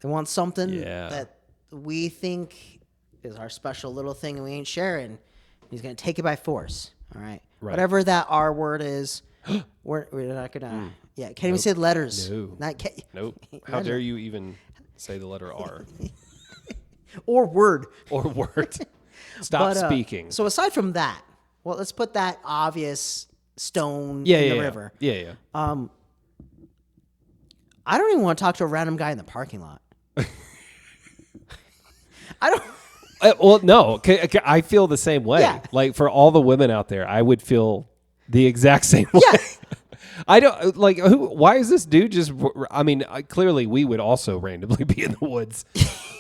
They want something that we think is our special little thing, and we ain't sharing. He's gonna take it by force. All right, whatever that R word is. We're not gonna. Yeah, can't even say the letters. No. Nope. How dare you even say the letter R? Or word. Or word. Stop speaking. So aside from that, well, let's put that obvious stone in the river. Yeah. I don't even want to talk to a random guy in the parking lot. I don't. Well, no, I feel the same way. Yeah. Like for all the women out there, I would feel the exact same way. Yeah. I don't like why is this dude just, I mean, clearly we would also randomly be in the woods,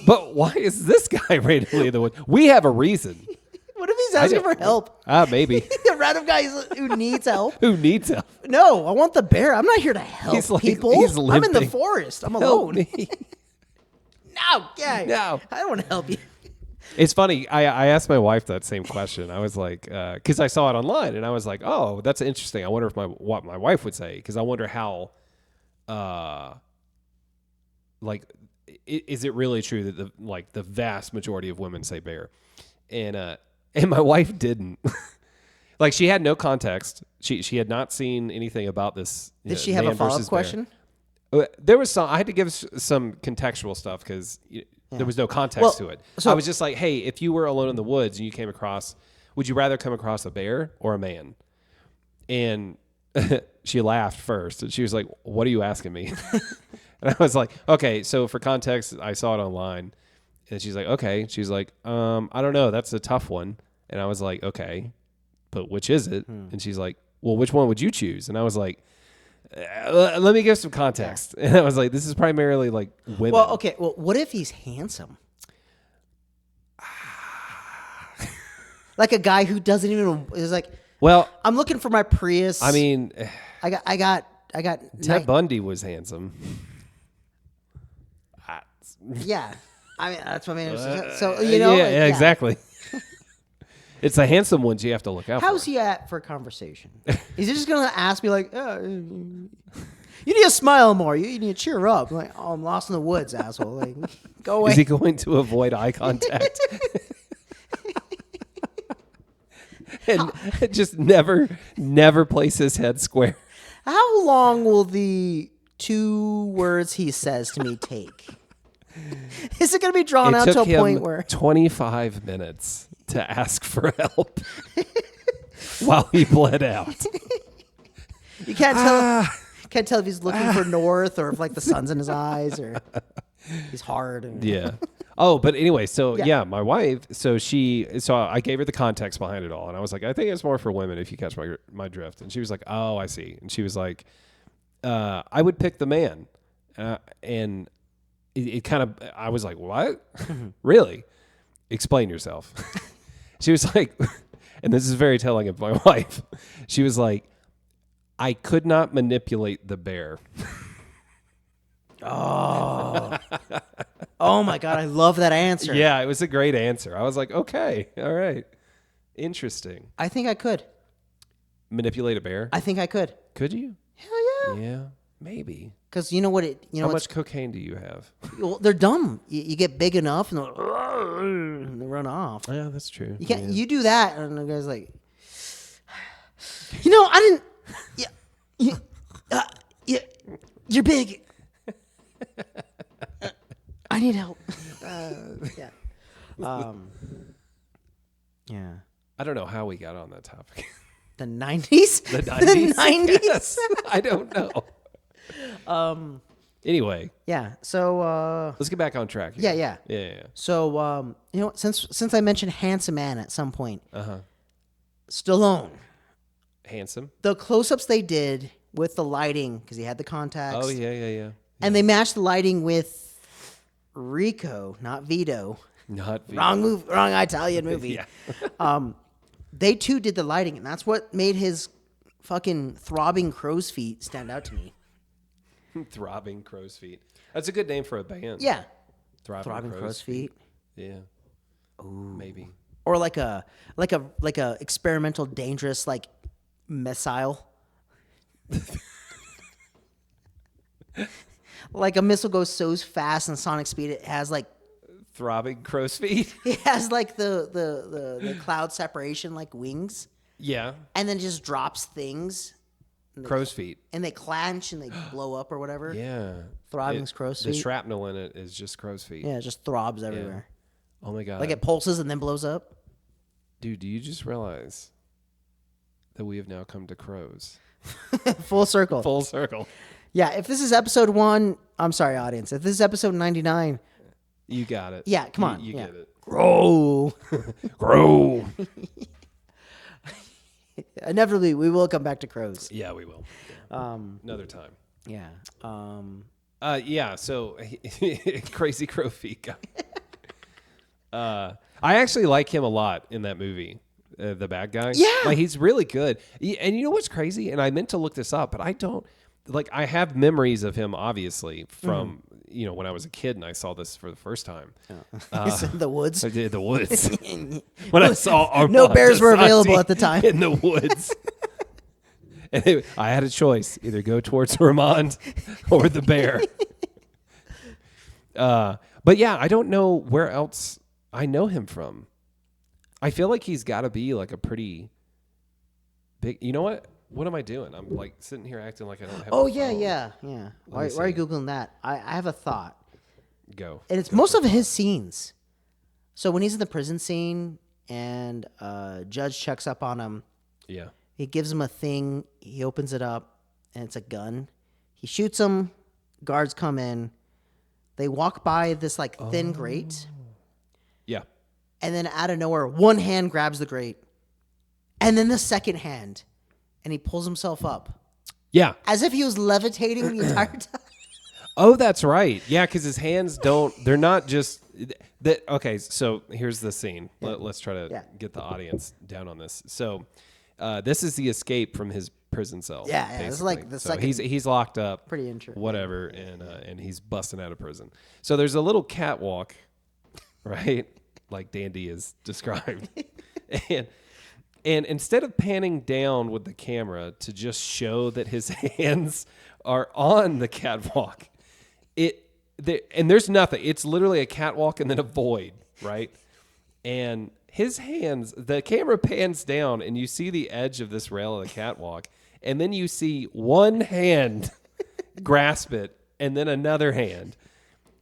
but why is this guy randomly in the woods? We have a reason. What if he's asking for help? Maybe. A random guy who needs help. Who needs help? No, I want the bear. I'm not here to help people. He's I'm in the limping. forest. I'm Help alone. me. No, No. I don't want to help you. It's funny. I asked my wife that same question. I was like, because I saw it online, and I was like, oh, that's interesting. I wonder what my wife would say, because I wonder how, like, is it really true that the vast majority of women say bear, and my wife didn't. Like, she had no context. She had not seen anything about this. Did she have a follow-up question? There was some. I had to give some contextual stuff because there was no context to it. So I was just like, hey, if you were alone in the woods and you came across, would you rather come across a bear or a man? And she laughed first. And she was like, what are you asking me? And I was like, okay, so for context, I saw it online. And she's like, okay. She's like, I don't know. That's a tough one. And I was like, okay, but which is it? And she's like, well, which one would you choose? And I was like, let me give some context. And I was like, this is primarily like women. Well, okay. Well, what if he's handsome? Like a guy who doesn't even is like. Well, I'm looking for my Prius. I mean, I got. Ted Bundy was handsome. Yeah, I mean that's what I mean. So you know, yeah, exactly. It's the handsome ones you have to look out for. How's he at for conversation? Is he just gonna ask me like, You need to smile more. You need to cheer up. I'm like, oh, I'm lost in the woods, asshole. Like, go away. Is he going to avoid eye contact? And just never place his head square. How long will the 2 words he says to me take? Is it going to be drawn out to a point where 25 minutes to ask for help while he bled out? You can't tell. Can't tell if he's looking for north or if like the sun's in his eyes or he's hard. Yeah. Oh, but anyway, so yeah, my wife. So I gave her the context behind it all, and I was like, I think it's more for women if you catch my drift. And she was like, oh, I see. And she was like, I would pick the man, and it kind of. I was like, what? Really? Explain yourself. She was like, and this is very telling of my wife. She was like, I could not manipulate the bear. Oh. Oh my God, I love that answer. Yeah, it was a great answer. I was like, okay, all right. Interesting. I think I could. Manipulate a bear? I think I could. Could you? Hell yeah. Yeah, maybe. Because you know what How much cocaine do you have? Well, they're dumb. You get big enough and they run off. Yeah, that's true. You can't. You do that, and the guy's like, I didn't. Yeah, you're big. I need help. Yeah. Yeah. I don't know how we got on that topic. The 90s? The 90s? The 90s? Yes. I don't know. Anyway. Yeah. So let's get back on track here. Yeah. So since I mentioned handsome man at some point, Stallone. Handsome. The close-ups they did with the lighting, because he had the contacts. Oh yeah. And they matched the lighting with Rico, not Vito. Not Vito. Wrong Italian movie. Yeah. They too did the lighting, and that's what made his fucking throbbing crow's feet stand out to me. Throbbing crow's feet. That's a good name for a band. Yeah. Throbbing crow's feet. Yeah. Ooh. Maybe. Or like a experimental dangerous like missile. Like a missile goes so fast and sonic speed it has like throbbing crow's feet. It has like the cloud separation like wings. Yeah. And then just drops things. Crow's feet. And they clench and they blow up or whatever. Yeah. Throbbing crow's feet. The shrapnel in it is just crow's feet. Yeah, it just throbs everywhere. Oh my God. Like it pulses and then blows up. Dude, do you just realize that we have now come to crows? Full circle. Full circle. Yeah, if this is episode 1, I'm sorry, audience. If this is episode 99. You got it. Yeah, come on. You get it. Grow. Grow. Inevitably, we will come back to crows. Yeah, we will. Another time. Yeah. Yeah, so crazy crow feet guy. I actually like him a lot in that movie, the bad guy. Yeah. Like, he's really good. And you know what's crazy? And I meant to look this up, but I don't. Like, I have memories of him, obviously, from, when I was a kid and I saw this for the first time. In the woods? I did the woods. When I saw Armand no bears were available at the time. In the woods. And I had a choice, either go towards Armand or the bear. But yeah, I don't know where else I know him from. I feel like he's got to be like a pretty big. You know what? What am I doing? I'm like sitting here acting like I don't have. Oh a yeah, phone. yeah. Why are you googling that? I have a thought. Go. And it's most of his scenes. So when he's in the prison scene and Judge checks up on him, yeah, he gives him a thing. He opens it up, and it's a gun. He shoots him. Guards come in. They walk by this like thin grate. Yeah. And then out of nowhere, one hand grabs the grate. And then the second hand. And he pulls himself up. Yeah. As if he was levitating the entire time. Oh, that's right. Yeah, because his hands they're not just that. Okay, so here's the scene. Yeah. Let's try to get the audience down on this. So this is the escape from his prison cell. Yeah. It's like the second. He's locked up. Pretty interesting. Whatever, and he's busting out of prison. So there's a little catwalk, right? Like Dandy is described. And instead of panning down with the camera to just show that his hands are on the catwalk, and there's nothing. It's literally a catwalk and then a void, right? And his hands, the camera pans down and you see the edge of this rail of the catwalk, and then you see one hand grasp it and then another hand.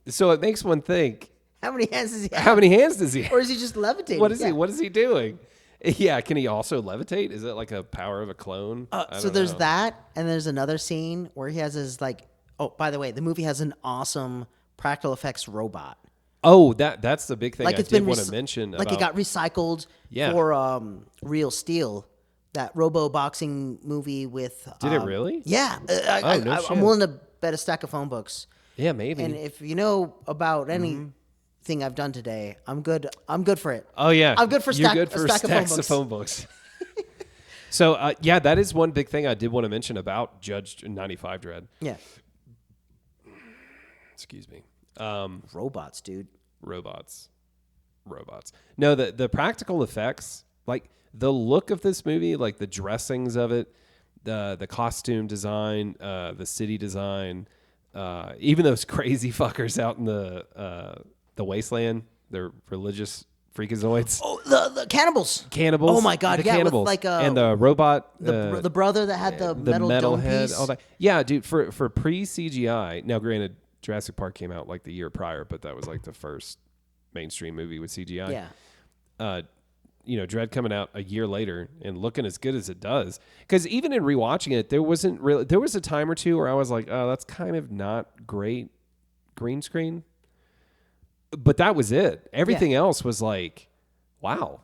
So it makes one think, How many hands does he have? how many hands does he have? Or is he just levitating? What is he? What is he doing? Yeah, can he also levitate? Is it like a power of a clone? So there's that, and there's another scene where he has his like. Oh, by the way, the movie has an awesome practical effects robot. Oh, that's the big thing Like I it's did been want to mention. like it got recycled for Real Steel, that Robo boxing movie with. Did it really? Yeah, No shit. I'm willing to bet a stack of phone books. Yeah, maybe. And if you know about anything I've done today, I'm good. I'm good for it. Oh yeah, I'm good for You're stack, good a for stack stacks of phone books. So yeah, that is one big thing I did want to mention about Judge 95 Dread. Yeah, Excuse me. robots, dude. Robots. No, the practical effects, like the look of this movie, like the dressings of it, the costume design, the city design, even those crazy fuckers out in the wasteland, they're religious freakazoids. Oh, the cannibals. Cannibals. Oh my god, the yeah, cannibals. with like and the robot, the brother that had the metal dome head, piece. all that. Yeah, dude. For pre CGI. Now, granted, Jurassic Park came out like the year prior, but that was like the first mainstream movie with CGI. Yeah. Dread coming out a year later and looking as good as it does. Because even in rewatching it, there was a time or two where I was like, oh, that's kind of not great green screen. But that was it. Everything else was like, wow.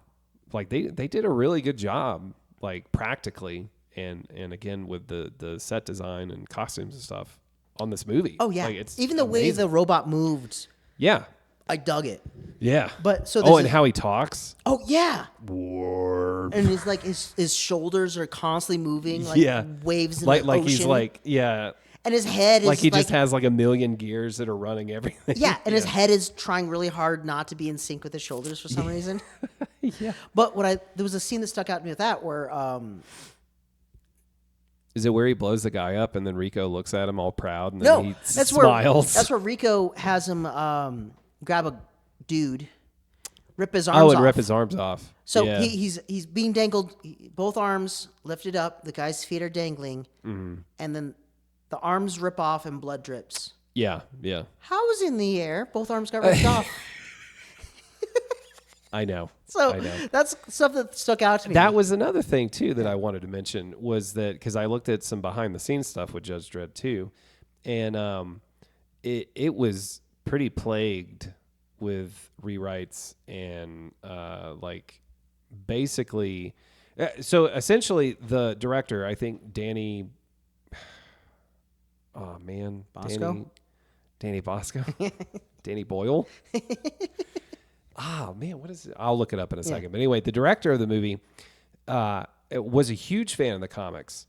Like they did a really good job, like practically. And again, with the set design and costumes and stuff on this movie. Oh yeah. Like, it's even the way amazing. the robot moved. Yeah. I dug it. Yeah. But so and how he talks. Oh yeah. Warp. And his like his shoulders are constantly moving like waves in like the ocean. He's like and his head is like he just has like a million gears that are running everything. Yeah, and his head is trying really hard not to be in sync with his shoulders for some reason. Yeah. But there was a scene that stuck out to me with that where is it where he blows the guy up and then Rico looks at him all proud and then he that's smiles? That's where Rico has him grab a dude, rip his arms off. Rip his arms off. So he's being dangled, both arms lifted up, the guy's feet are dangling, and then the arms rip off and blood drips. Yeah. How was in the air? Both arms got ripped off. I know. So that's stuff that stuck out to me. That was another thing too that I wanted to mention was that because I looked at some behind the scenes stuff with Judge Dredd 2, and it was pretty plagued with rewrites and like basically. So essentially, the director, I think Danny. Oh man, Bosco? Danny Bosco, Danny Boyle. Oh, man, what is it? I'll look it up in a second. But anyway, the director of the movie was a huge fan of the comics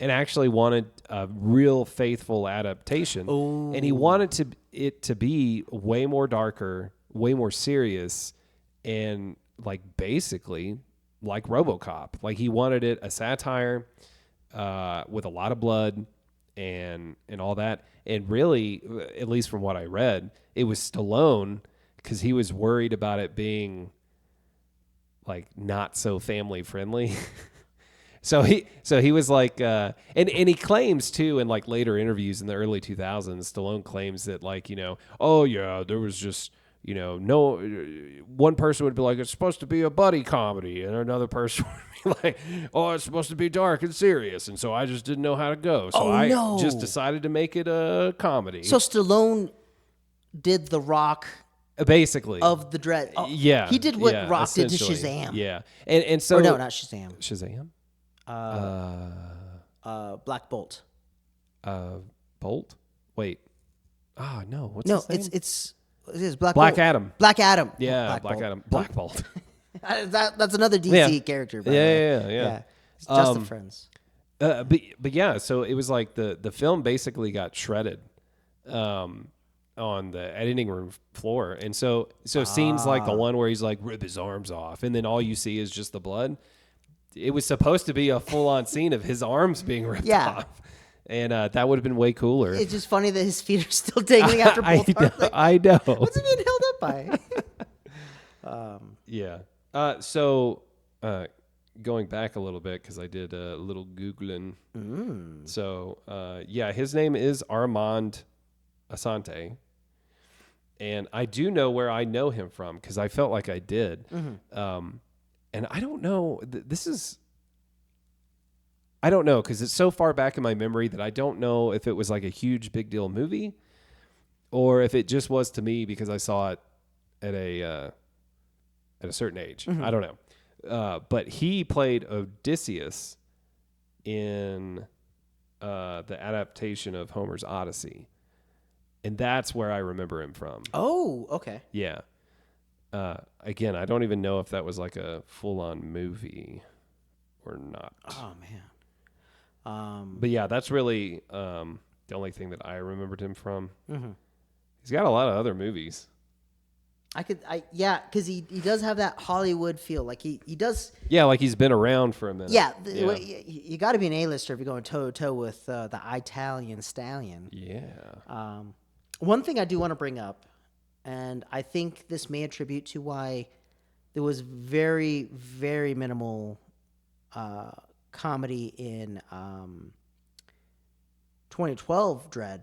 and actually wanted a real faithful adaptation. Oh. And he wanted it to be way more darker, way more serious, and like basically like RoboCop. Like he wanted it a satire with a lot of blood and all that. And really, at least from what I read, it was Stallone because he was worried about it being like not so family friendly. So he was like, and he claims too in like later interviews in the early 2000s, Stallone claims that like, oh yeah, there was just, no, one person would be like, it's supposed to be a buddy comedy. And another person would be like, oh, it's supposed to be dark and serious. And so I just didn't know how to go. So I just decided to make it a comedy. So Stallone did The Rock basically of the Dread. Oh, yeah. He did what Rock did to essentially. Shazam. Yeah. And so. Or no, not Shazam. Shazam? Black Bolt. Bolt? Wait. Oh, no. What's his name? It is Black Black Bolt. Adam. Black Adam. Yeah, Black Bolt. Adam. Black Bolt. That's another DC character. By the way. Yeah. It's just the friends. But yeah, so it was like the film basically got shredded on the editing room floor. And so scenes like the one where he's like rip his arms off and then all you see is just the blood. it was supposed to be a full-on scene of his arms being ripped Yeah. off. And that would have been way cooler. It's just funny that his feet are still dangling after both arms. Like, I know. what's it being held up by? Yeah. So going back a little bit, because I did a little Googling. So, yeah, his name is Armand Asante. And I do know where I know him from, because I felt like I did. And I don't know. I don't know, because it's so far back in my memory that I don't know if it was like a huge, big deal movie, or if it just was to me because I saw it at a certain age. I don't know. But he played Odysseus in the adaptation of Homer's Odyssey. And that's where I remember him from. Oh, okay. Yeah. Again, I don't even know if that was like a full-on movie or not. Oh, man. But yeah, that's really the only thing that I remembered him from. He's got a lot of other movies. Yeah, because he does have that Hollywood feel. Like he does. Yeah, like he's been around for a minute. Yeah, you got to be an A-lister if you're going toe to toe with the Italian stallion. Yeah. One thing I do want to bring up, and I think this may attribute to why there was very, very minimal comedy in 2012 Dredd.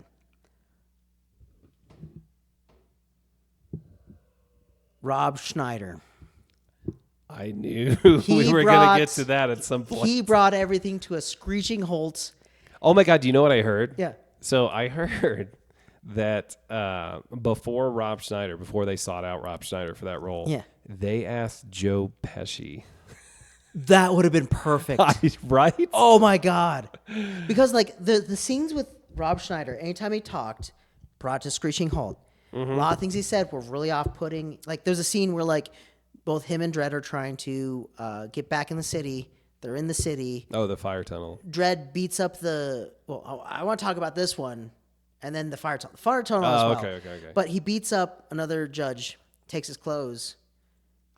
Rob Schneider. I knew we were going to get to that at some point. He brought everything to a screeching halt. Oh my God, do you know what I heard? Yeah. So I heard that before they sought out Rob Schneider for that role, they asked Joe Pesci. That would have been perfect. Right? Oh my God. Because like the scenes with Rob Schneider, anytime he talked, brought to screeching halt. A lot of things he said were really off-putting. Like there's a scene where like both him and Dredd are trying to get back in the city. They're in the city. Oh, the fire tunnel. Dredd beats up I want to talk about this one and then the fire tunnel. The fire tunnel as well. Okay. But he beats up another judge, takes his clothes.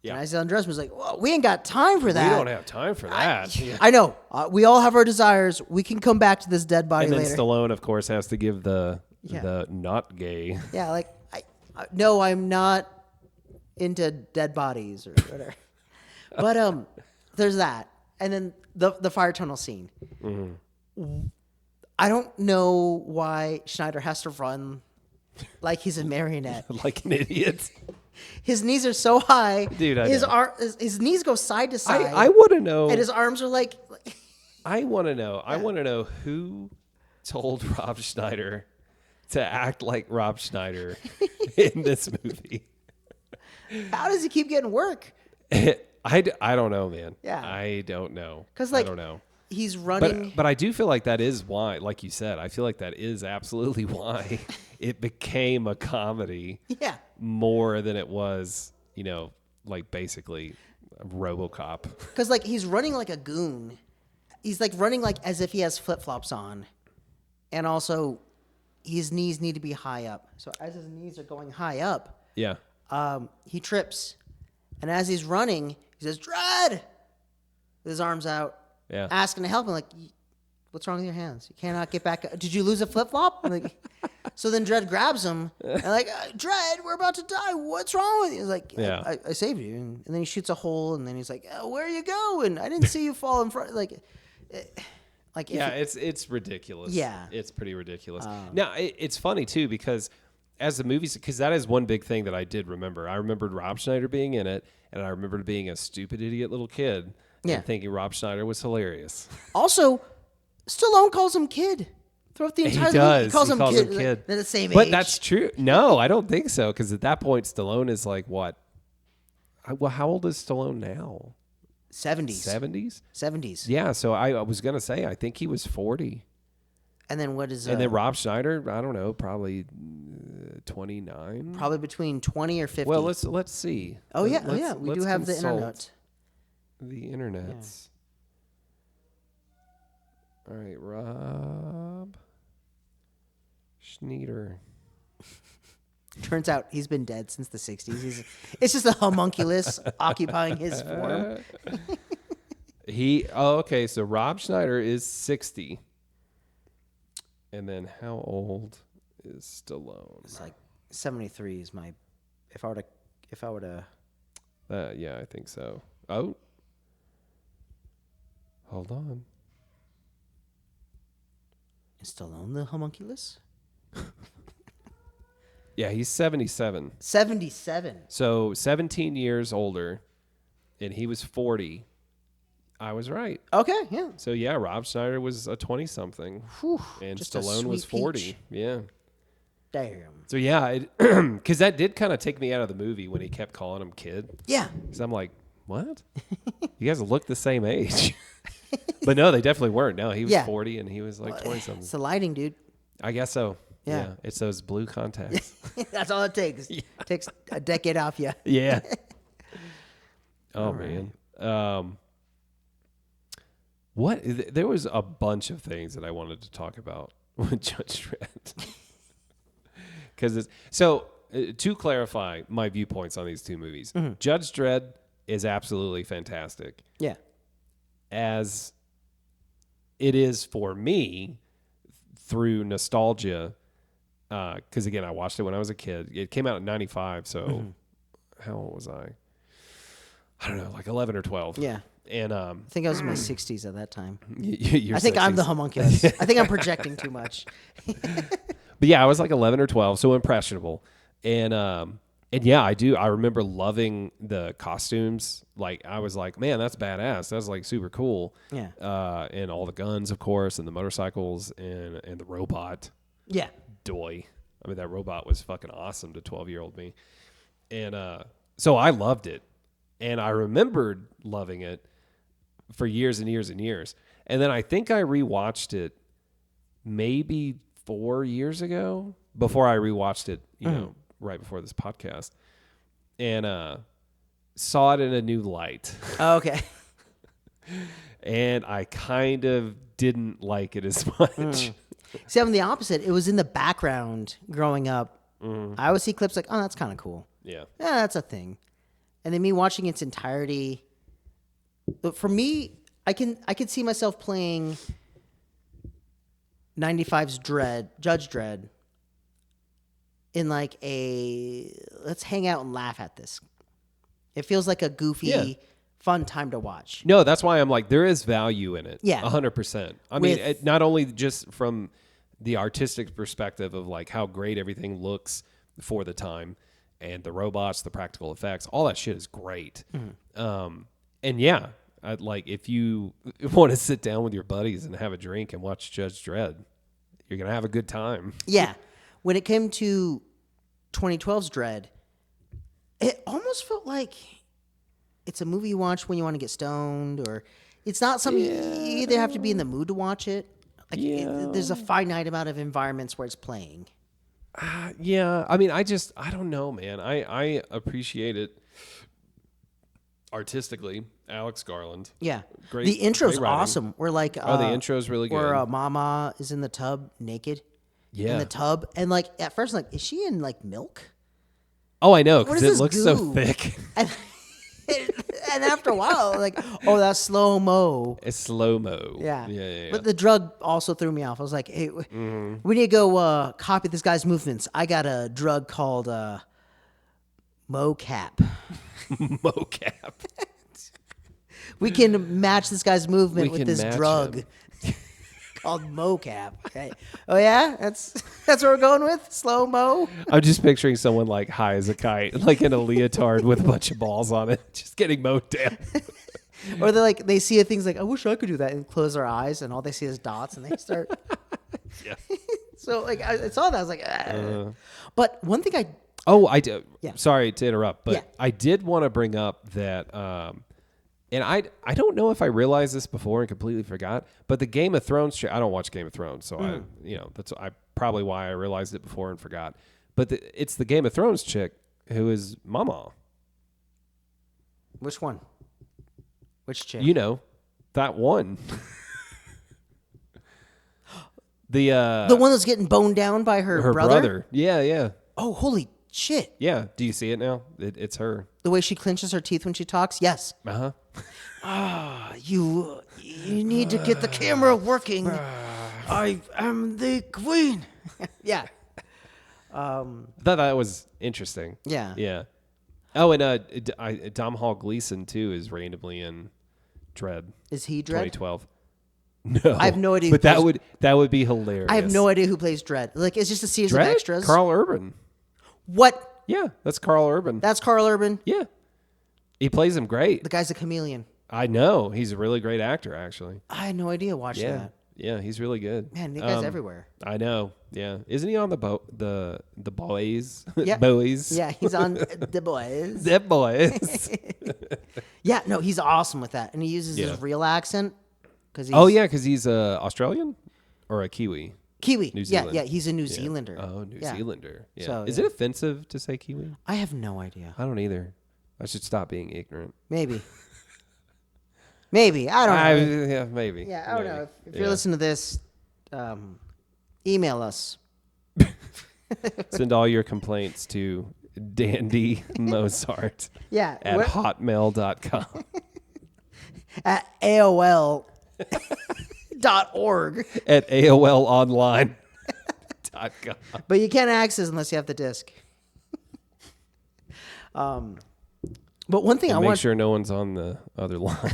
Yeah. And Isaiah Andres was like, well, we ain't got time for that. We don't have time for that. I know. We all have our desires. We can come back to this dead body later. And then later. Stallone, of course, has to give the not gay. Yeah, like, no, I'm not into dead bodies or whatever. But there's that. And then the fire tunnel scene. I don't know why Schneider has to run like he's a marionette. Like an idiot. His knees are so high. Dude, his knees go side to side. I want to know. And his arms are like... I want to know. I want to know who told Rob Schneider to act like Rob Schneider in this movie. How does he keep getting work? I don't know, man. Yeah. I don't know. Because, like, I don't know. He's running. But I do feel like that is why, like you said, I feel like that is absolutely why it became a comedy. Yeah. More than it was, like basically RoboCop. Because, like, he's running like a goon. He's, like, running like as if he has flip-flops on. And also, his knees need to be high up. So as his knees are going high up, yeah, he trips. And as he's running, he says, Dredd! With his arms out. Yeah. Asking to help him, like, what's wrong with your hands? You cannot get back. Did you lose a flip-flop? Like, so then Dredd grabs him, and like, Dredd, we're about to die. What's wrong with you? He's like, yeah. I saved you. And then he shoots a hole, and then he's like, where are you going? I didn't see you fall in front. Like yeah, it's ridiculous. Yeah. It's pretty ridiculous. Now, it's funny, too, because as the movies, because that is one big thing that I did remember. I remembered Rob Schneider being in it, and I remembered being a stupid idiot little kid. Yeah. And thinking Rob Schneider was hilarious. Also, Stallone calls him kid. Throughout the entire movie, he calls him kid. Like, they're the same age. But that's true. No, I don't think so. Because at that point, Stallone is like, what? Well, how old is Stallone now? 70s. 70s. Yeah, so I was going to say, I think he was 40. And then what is... and then Rob Schneider, I don't know, probably 29? Probably between 20 or 50. Well, let's see. Oh, yeah. We do have the internet. The internets. Yeah. All right, Rob Schneider. Turns out he's been dead since the 60s. It's just a homunculus occupying his form. Okay, so Rob Schneider is 60. And then how old is Stallone? It's like 73 is my. If I were to. Yeah, I think so. Oh, hold on. Is Stallone the homunculus? Yeah, he's 77. 77. So 17 years older, and he was 40. I was right. Okay, yeah. So yeah, Rob Schneider was a 20-something, and just a Stallone was sweet 4 peach. Yeah. Damn. So yeah, because that did kind of take me out of the movie when he kept calling him kid. Yeah. Because I'm like, what? You guys look the same age. But no, they definitely weren't. No, he was 40 and he was like 20-something. It's the lighting, dude. I guess so. Yeah. It's those blue contacts. That's all it takes. It takes a decade off you. Yeah. Oh, man. There was a bunch of things that I wanted to talk about with Judge Dredd. Because to clarify my viewpoints on these two movies, Judge Dredd is absolutely fantastic. Yeah. As it is for me through nostalgia, because again, I watched it when I was a kid. It came out in 95, so how old was I? I don't know, like 11 or 12. Yeah. And I think I was in my 60s at that time. I think I'm the homunculus. I think I'm projecting too much. But yeah, I was like 11 or 12, so impressionable. And yeah, I remember loving the costumes. Like, I was like, man, that's badass. That's like super cool. Yeah. And all the guns, of course, and the motorcycles and the robot. Yeah. Doy. I mean, that robot was fucking awesome to 12-year-old me. And so I loved it. And I remembered loving it for years and years and years. And then I think I rewatched it maybe 4 years ago before I rewatched it, you know, right before this podcast, and saw it in a new light. Oh, okay. And I kind of didn't like it as much. See, I'm the opposite. It was in the background growing up. I always see clips like, oh, that's kind of cool. Yeah, that's a thing. And then me watching its entirety, for me, I can see myself playing 95's Judge Dredd, in like let's hang out and laugh at this. It feels like a goofy, fun time to watch. No, that's why I'm like, there is value in it. Yeah. 100%. I mean, not only just from the artistic perspective of like how great everything looks for the time, and the robots, the practical effects, all that shit is great. And yeah, I'd like, if you want to sit down with your buddies and have a drink and watch Judge Dredd, you're going to have a good time. Yeah. When it came to 2012's Dredd, it almost felt like it's a movie you watch when you want to get stoned, or it's not something you either have to be in the mood to watch it. Like there's a finite amount of environments where it's playing. Yeah, I mean, I don't know, man. I appreciate it artistically. Alex Garland. Yeah. Great. The intro's great writing. awesome. We're like, the intro's really good. Where Mama is in the tub naked. Yeah. In the tub. And like, at first, like, is she in like milk? Oh, I know, because What is it looks this so goo? thick. And after a while, like, oh, that's slow-mo. It's slow-mo. Yeah. Yeah. But the drug also threw me off. I was like, hey, we need to go copy this guy's movements. I got a drug called mocap. Mocap. We can match this guy's movement with this match drug him. called mocap. Okay. Oh, yeah? That's what we're going with? Slow-mo? I'm just picturing someone like high as a kite, like in a leotard with a bunch of balls on it, just getting mowed down. Or they see things like, I wish I could do that, and close their eyes, and all they see is dots, and they start. Yeah. So like I saw that, I was like, But one thing I do. Yeah. Sorry to interrupt, but Yeah. I did want to bring up that, and I don't know if I realized this before and completely forgot, but the Game of Thrones I don't watch Game of Thrones, so that's probably why I realized it before and forgot. But it's the Game of Thrones chick who is Mama. Which one? Which chick? You know, that one. The one that's getting boned down by her brother? Yeah. Oh, holy Shit. Yeah. Do you see it now? It's her. The way she clenches her teeth when she talks? Yes. Uh-huh. You need to get the camera working. I am the queen. Yeah. I thought that was interesting. Yeah. Yeah. Oh, and Dom Hall Gleason, too, is randomly in Dread. Is he Dredd? 2012. No. I have no idea. But that would be hilarious. I have no idea who plays Dredd. Like, it's just a series of Dredd? extras. Carl Urban. What? Yeah, that's Carl Urban. That's Carl Urban? Yeah. He plays him great. The guy's a chameleon. I know. He's a really great actor, actually. I had no idea watching Yeah. that. Yeah, he's really good. Man, the guy's everywhere. I know. Yeah. Isn't he on the boys? Yeah. Boys. Yeah, he's on The Boys. The boys. Yeah, no, he's awesome with that. And he uses Yeah. his real accent. Cause Oh, yeah, because he's Australian or a Kiwi? Kiwi. New Zealand. Yeah, he's a New Zealander. Oh, New Yeah. Zealander. Yeah. So, Is yeah. it offensive to say Kiwi? I have no idea. I don't either. I should stop being ignorant. Maybe. Maybe. I don't know. Yeah, maybe. Yeah, I don't know. If you're Yeah. listening to this, email us. Send all your complaints to Dandy Mozart Yeah. at hotmail.com. At AOL.org. At AOLonline.com. But you can't access unless you have the disc. But one thing I Make want sure no one's on the other line.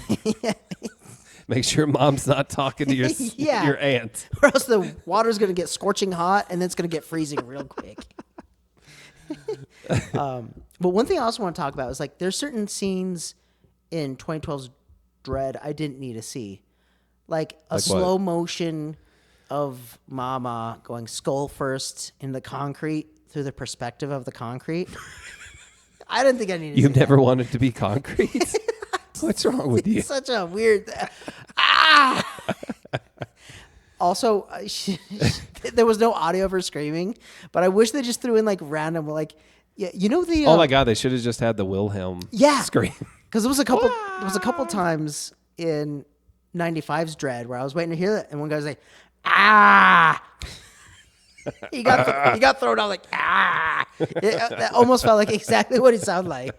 Make sure mom's not talking to your Yeah. your aunt. or else the water's going to get scorching hot and then it's going to get freezing real quick. But one thing I also want to talk about is like there's certain scenes in 2012's Dread I didn't need to see. Like a Like slow what? motion of Mama going skull first in the concrete through the perspective of the concrete. I didn't think I needed to You've see never wanted to be concrete? What's wrong with you? It's such a weird. Also, there was no audio of her screaming, but I wish they just threw in like random, like, yeah, you know the. Oh my God! They should have just had the Wilhelm scream. Because there was a couple times in 95's Dread where I was waiting to hear that, and one guy was like, ah. he got thrown out like ah. That almost felt like exactly what it sounded like.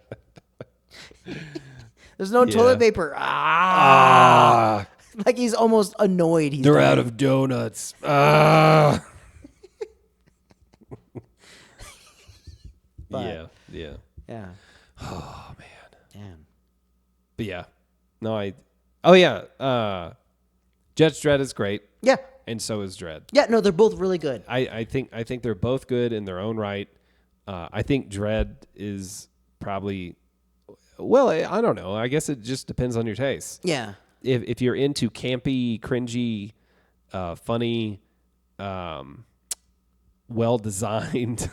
There's no toilet paper. Ah. Like he's almost annoyed. They're out of donuts. Ah. Yeah. Yeah. Oh man. Damn. But yeah. No, Oh yeah. Judge Dredd is great. Yeah. And so is Dredd. Yeah. No, they're both really good. I think they're both good in their own right. I think Dredd is probably. Well, I don't know. I guess it just depends on your taste. Yeah. If you're into campy, cringy, funny, well-designed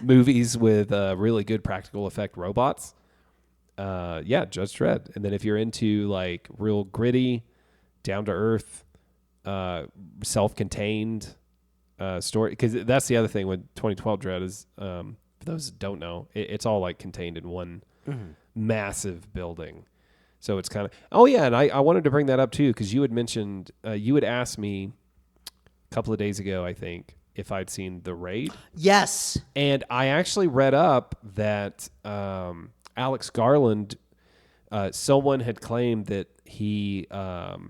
movies with really good practical effect robots, yeah, Judge Dredd. And then if you're into like real gritty, down-to-earth, self-contained story, because that's the other thing with 2012 Dredd is, for those that don't know, it's all like contained in one massive building. So it's kind of, oh yeah, and I wanted to bring that up too, because you had mentioned, you had asked me a couple of days ago, I think, if I'd seen The Raid. Yes. And I actually read up that Alex Garland, someone had claimed that he, damn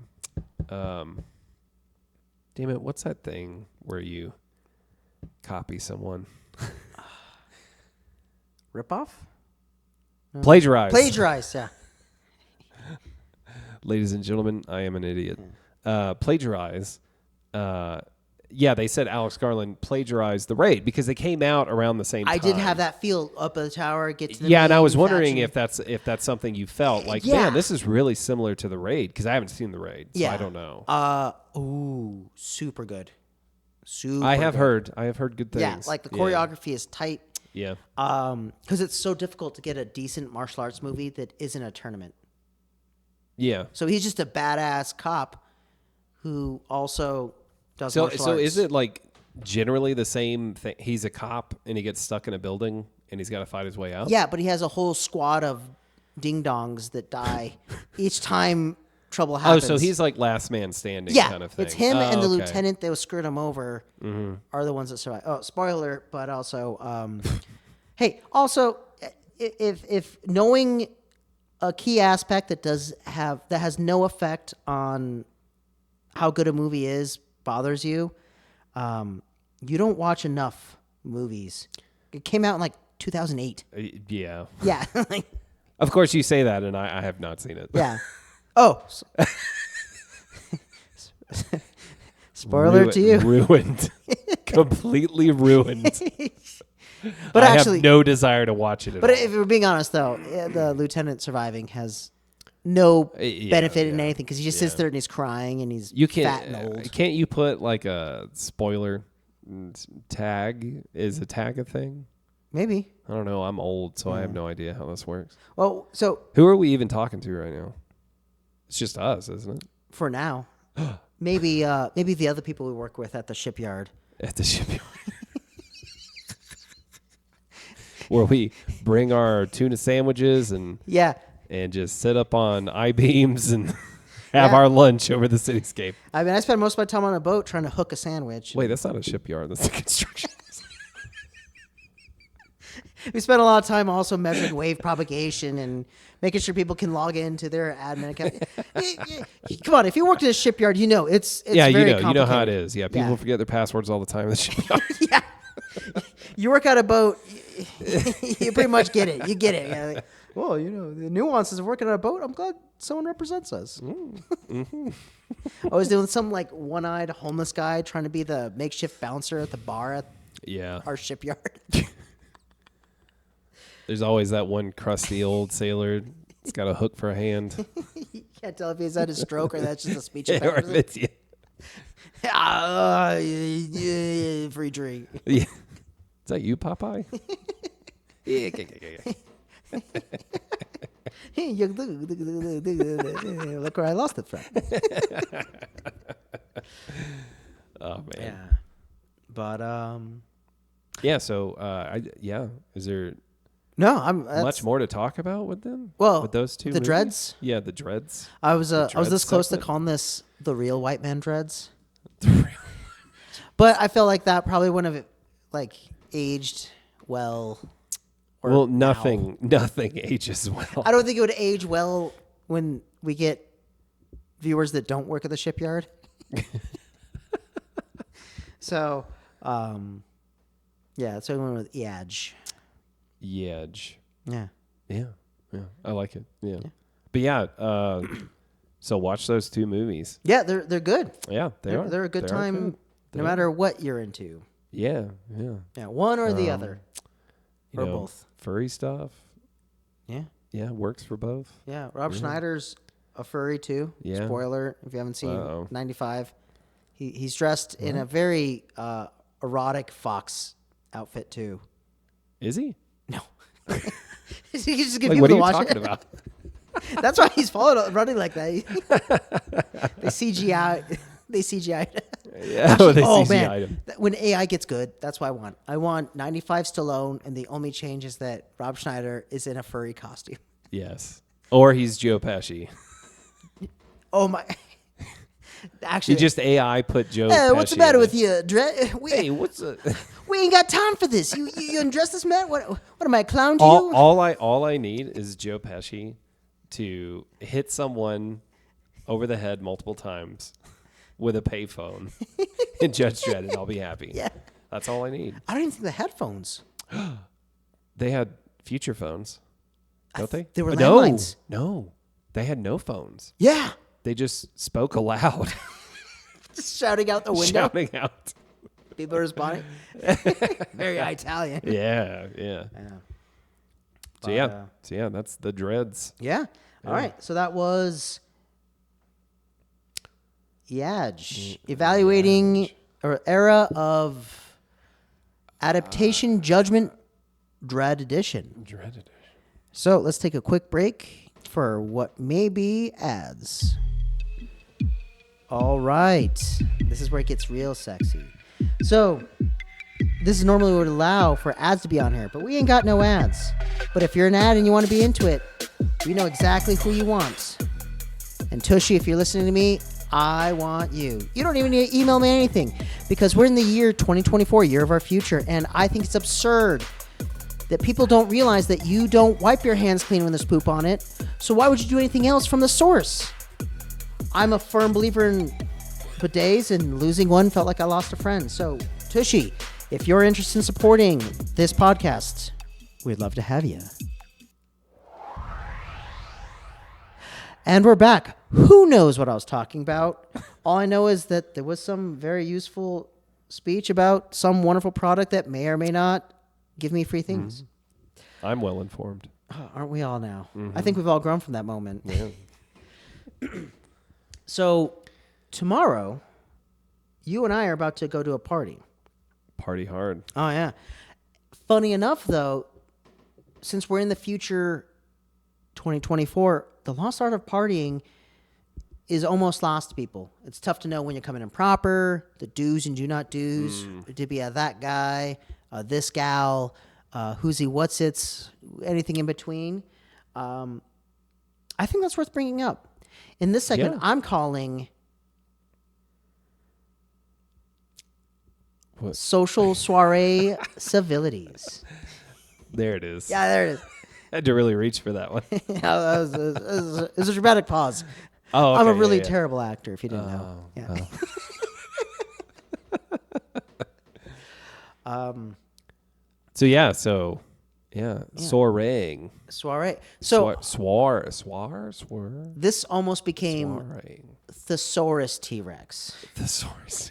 it, what's that thing where you copy someone? Rip off? Plagiarize. Plagiarize, yeah. Ladies and gentlemen, I am an idiot. Plagiarize. Yeah, they said Alex Garland plagiarized The Raid because they came out around the same time. I did have that feel up at the tower, get to the Yeah, and I main was wondering faction. if that's something you felt like, Yeah. man, this is really similar to The Raid, because I haven't seen The Raid, so Yeah. I don't know. Ooh, super good. Super I have good. heard good things. Yeah, like the choreography is tight. Yeah. Because it's so difficult to get a decent martial arts movie that isn't a tournament. Yeah. So he's just a badass cop who also does So martial arts. is it like generally the same thing? He's a cop and he gets stuck in a building and he's got to fight his way out? Yeah, but he has a whole squad of ding-dongs that die each time trouble Oh, happens. so he's like last man standing yeah, kind of thing. it's him Oh, and the okay. lieutenant that was screwing him over are the ones that survive. Oh, spoiler, but also, hey, also, if knowing a key aspect that has no effect on how good a movie is bothers you, you don't watch enough movies. It came out in like 2008. Yeah. Yeah. Like, Of course you say that, and I have not seen it. yeah. Oh. Spoiler to you. Ruined. Completely ruined. But I actually, have no desire to watch it at but all. if we're being honest, though, the lieutenant surviving has no benefit in anything because he just sits there and he's crying and he's fat and old. Can't you put like a spoiler tag? Is a tag a thing? Maybe. I don't know. I'm old, so I have no idea how this works. Well, so Who are we even talking to right now? It's just us, isn't it? for now, maybe the other people we work with at the shipyard. At the shipyard. Where we bring our tuna sandwiches and Yeah. just sit up on I-beams and have our lunch over the cityscape. I mean, I spend most of my time on a boat trying to hook a sandwich. Wait, that's not a shipyard. That's a construction. We spend a lot of time also measuring wave propagation and making sure people can log into their admin account. Come on, if you worked in a shipyard, you know it's Yeah, very you know how it is. Yeah, people Yeah. forget their passwords all the time in the shipyard. Yeah. You work at a boat, you pretty much get it. You get it. Yeah, like, well, you know, the nuances of working on a boat, I'm glad someone represents us. I was doing some like one-eyed homeless guy trying to be the makeshift bouncer at the bar at Yeah. our shipyard. There's always that one crusty old sailor. It's got a hook for a hand. You can't tell if he's had a stroke or that's just a speech Or if impediment. it's, Free drink. yeah. Is that you, Popeye? Yeah. Hey, look where I lost it from. Oh, man. Yeah. But Yeah, so, is there no, I'm much more to talk about with them? Well, with those two the movies? Dreads? Yeah, the Dreads. I was this Dreads close segment? to calling this the real white man dreads. But I feel like that probably wouldn't have like aged well. Or Well, now. nothing ages well. I don't think it would age well when we get viewers that don't work at the shipyard. So, yeah, so we went with Edge. Yedge. Yeah. Yeah. I like it. Yeah. But yeah, so watch those two movies. Yeah, they're good. Yeah, They're a good They are time good. no matter what you're into. Yeah. Yeah, one or the other. You Or know, both. Furry stuff. Yeah. Yeah, works for both. Yeah, Rob Schneider's a furry too. Yeah. Spoiler if you haven't seen Uh-oh. 95. He's dressed in a very erotic fox outfit too. Is he? No. He just give Like, people what to are you watch talking it. about? That's why he's running like that. They CGI. They CGI. Yeah, Actually, they oh CGI'd man, him. when AI gets good, that's what I want. I want 95 Stallone, and the only change is that Rob Schneider is in a furry costume. Yes. Or he's Joe Pesci. Oh my! Actually, You just AI put Joe Pesci. what's the matter in with it. you, Dre? Hey, what's We ain't got time for this. You undress this man? What am I, a clown to all, you? all I need is Joe Pesci to hit someone over the head multiple times with a payphone and Judge Dredd, and I'll be happy. Yeah. That's all I need. I don't even think the headphones. They had feature phones, don't they? They were No, landlines. no, they had no phones. Yeah. They just spoke aloud, Just shouting out the window. shouting out. People are responding. Very Italian. Yeah. Yeah. So yeah, that's the Dreads. Yeah. All right. So that was Yaj. Evaluating or era of adaptation, judgment, Dread edition. Dread edition. So let's take a quick break for what may be ads. All right. This is where it gets real sexy. So this is normally what would allow for ads to be on here, but we ain't got no ads. But if you're an ad and you want to be into it, we know exactly who you want. And Tushy, if you're listening to me, I want you. You don't even need to email me anything because we're in the year 2024, year of our future. And I think it's absurd that people don't realize that you don't wipe your hands clean when there's poop on it. So why would you do anything else from the source? I'm a firm believer in bidets, and losing one felt like I lost a friend. So, Tushy, if you're interested in supporting this podcast, we'd love to have you. And we're back. Who knows what I was talking about? All I know is that there was some very useful speech about some wonderful product that may or may not give me free things. I'm well informed. Oh, aren't we all now? I think we've all grown from that moment. Yeah. So tomorrow, you and I are about to go to a party. Party hard. Oh, yeah. Funny enough, though, since we're in the future 2024, the lost art of partying is almost lost to people. It's tough to know when you're coming in proper, the do's and do not do's, to be a that guy, this gal, who's he, what's it's, anything in between. I think that's worth bringing up. In this segment, I'm calling social soiree civilities. There it is. Yeah, there it is. I had to really reach for that one. It was a dramatic pause. Oh, okay, I'm a really terrible actor, if you didn't know. Yeah. Soaring. Soiree. So Soar. this almost became Soaring. Thesaurus T-Rex. Thesaurus.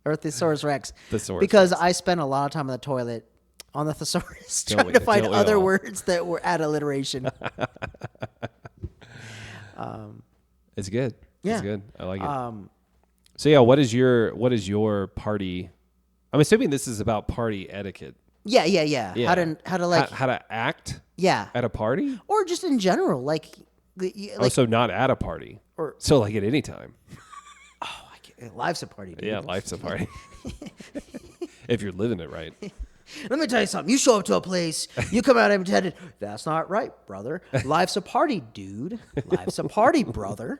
Or Thesaurus Rex. Thesaurus because Rex. I spent a lot of time on the toilet on the thesaurus Don't trying we- to find don't we other all? words that were at alliteration. It's good. Yeah. It's good. I like it. So yeah, what is your party? I'm assuming this is about party etiquette. Yeah. Yeah. How to like how to act yeah, at a party? or just in general, like So not at a party. or So like at any time. life's a party, dude. Yeah, life's a party. If you're living it right. Let me tell you something. You show up to a place, you come out empty-headed. That's not right, brother. Life's a party, dude. Life's a party, brother.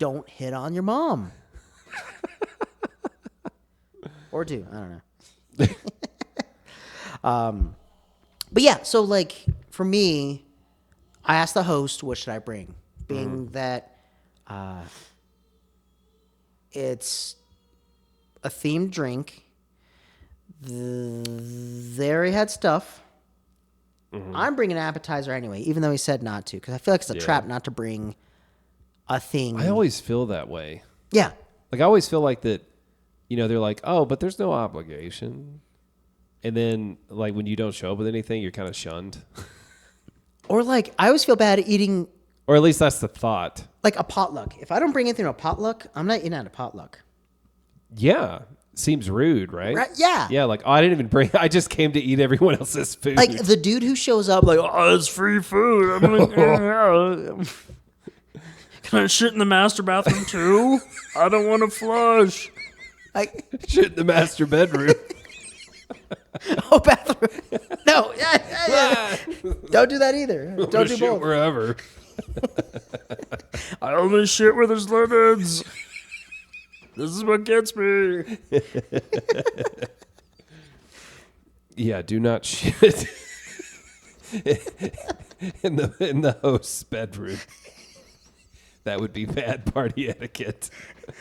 Don't hit on your mom. Or do. I don't know. But yeah, so like for me, I asked the host, what should I bring? Being that it's a themed drink. There he had stuff. I'm bringing an appetizer anyway, even though he said not to, because I feel like it's a trap not to bring a thing. I always feel that way. Yeah. Like I always feel like that, they're like, oh, but there's no obligation. And then like when you don't show up with anything, you're kind of shunned. Or like, I always feel bad eating Or at least that's the thought. like a potluck. If I don't bring anything to a potluck, I'm not eating at a potluck. Yeah. Seems rude, right? Right? Yeah. Yeah, like, oh, I didn't even bring, I just came to eat everyone else's food. Like the dude who shows up like, oh, it's free food. Can I shit in the master bathroom too? I don't want to flush. like, shit in the master bedroom. oh, bathroom. No. Yeah. Don't do that either. Don't do shit both. wherever. I only shit where there's lemons. This is what gets me. Yeah, do not shit in the host's bedroom. That would be bad party etiquette.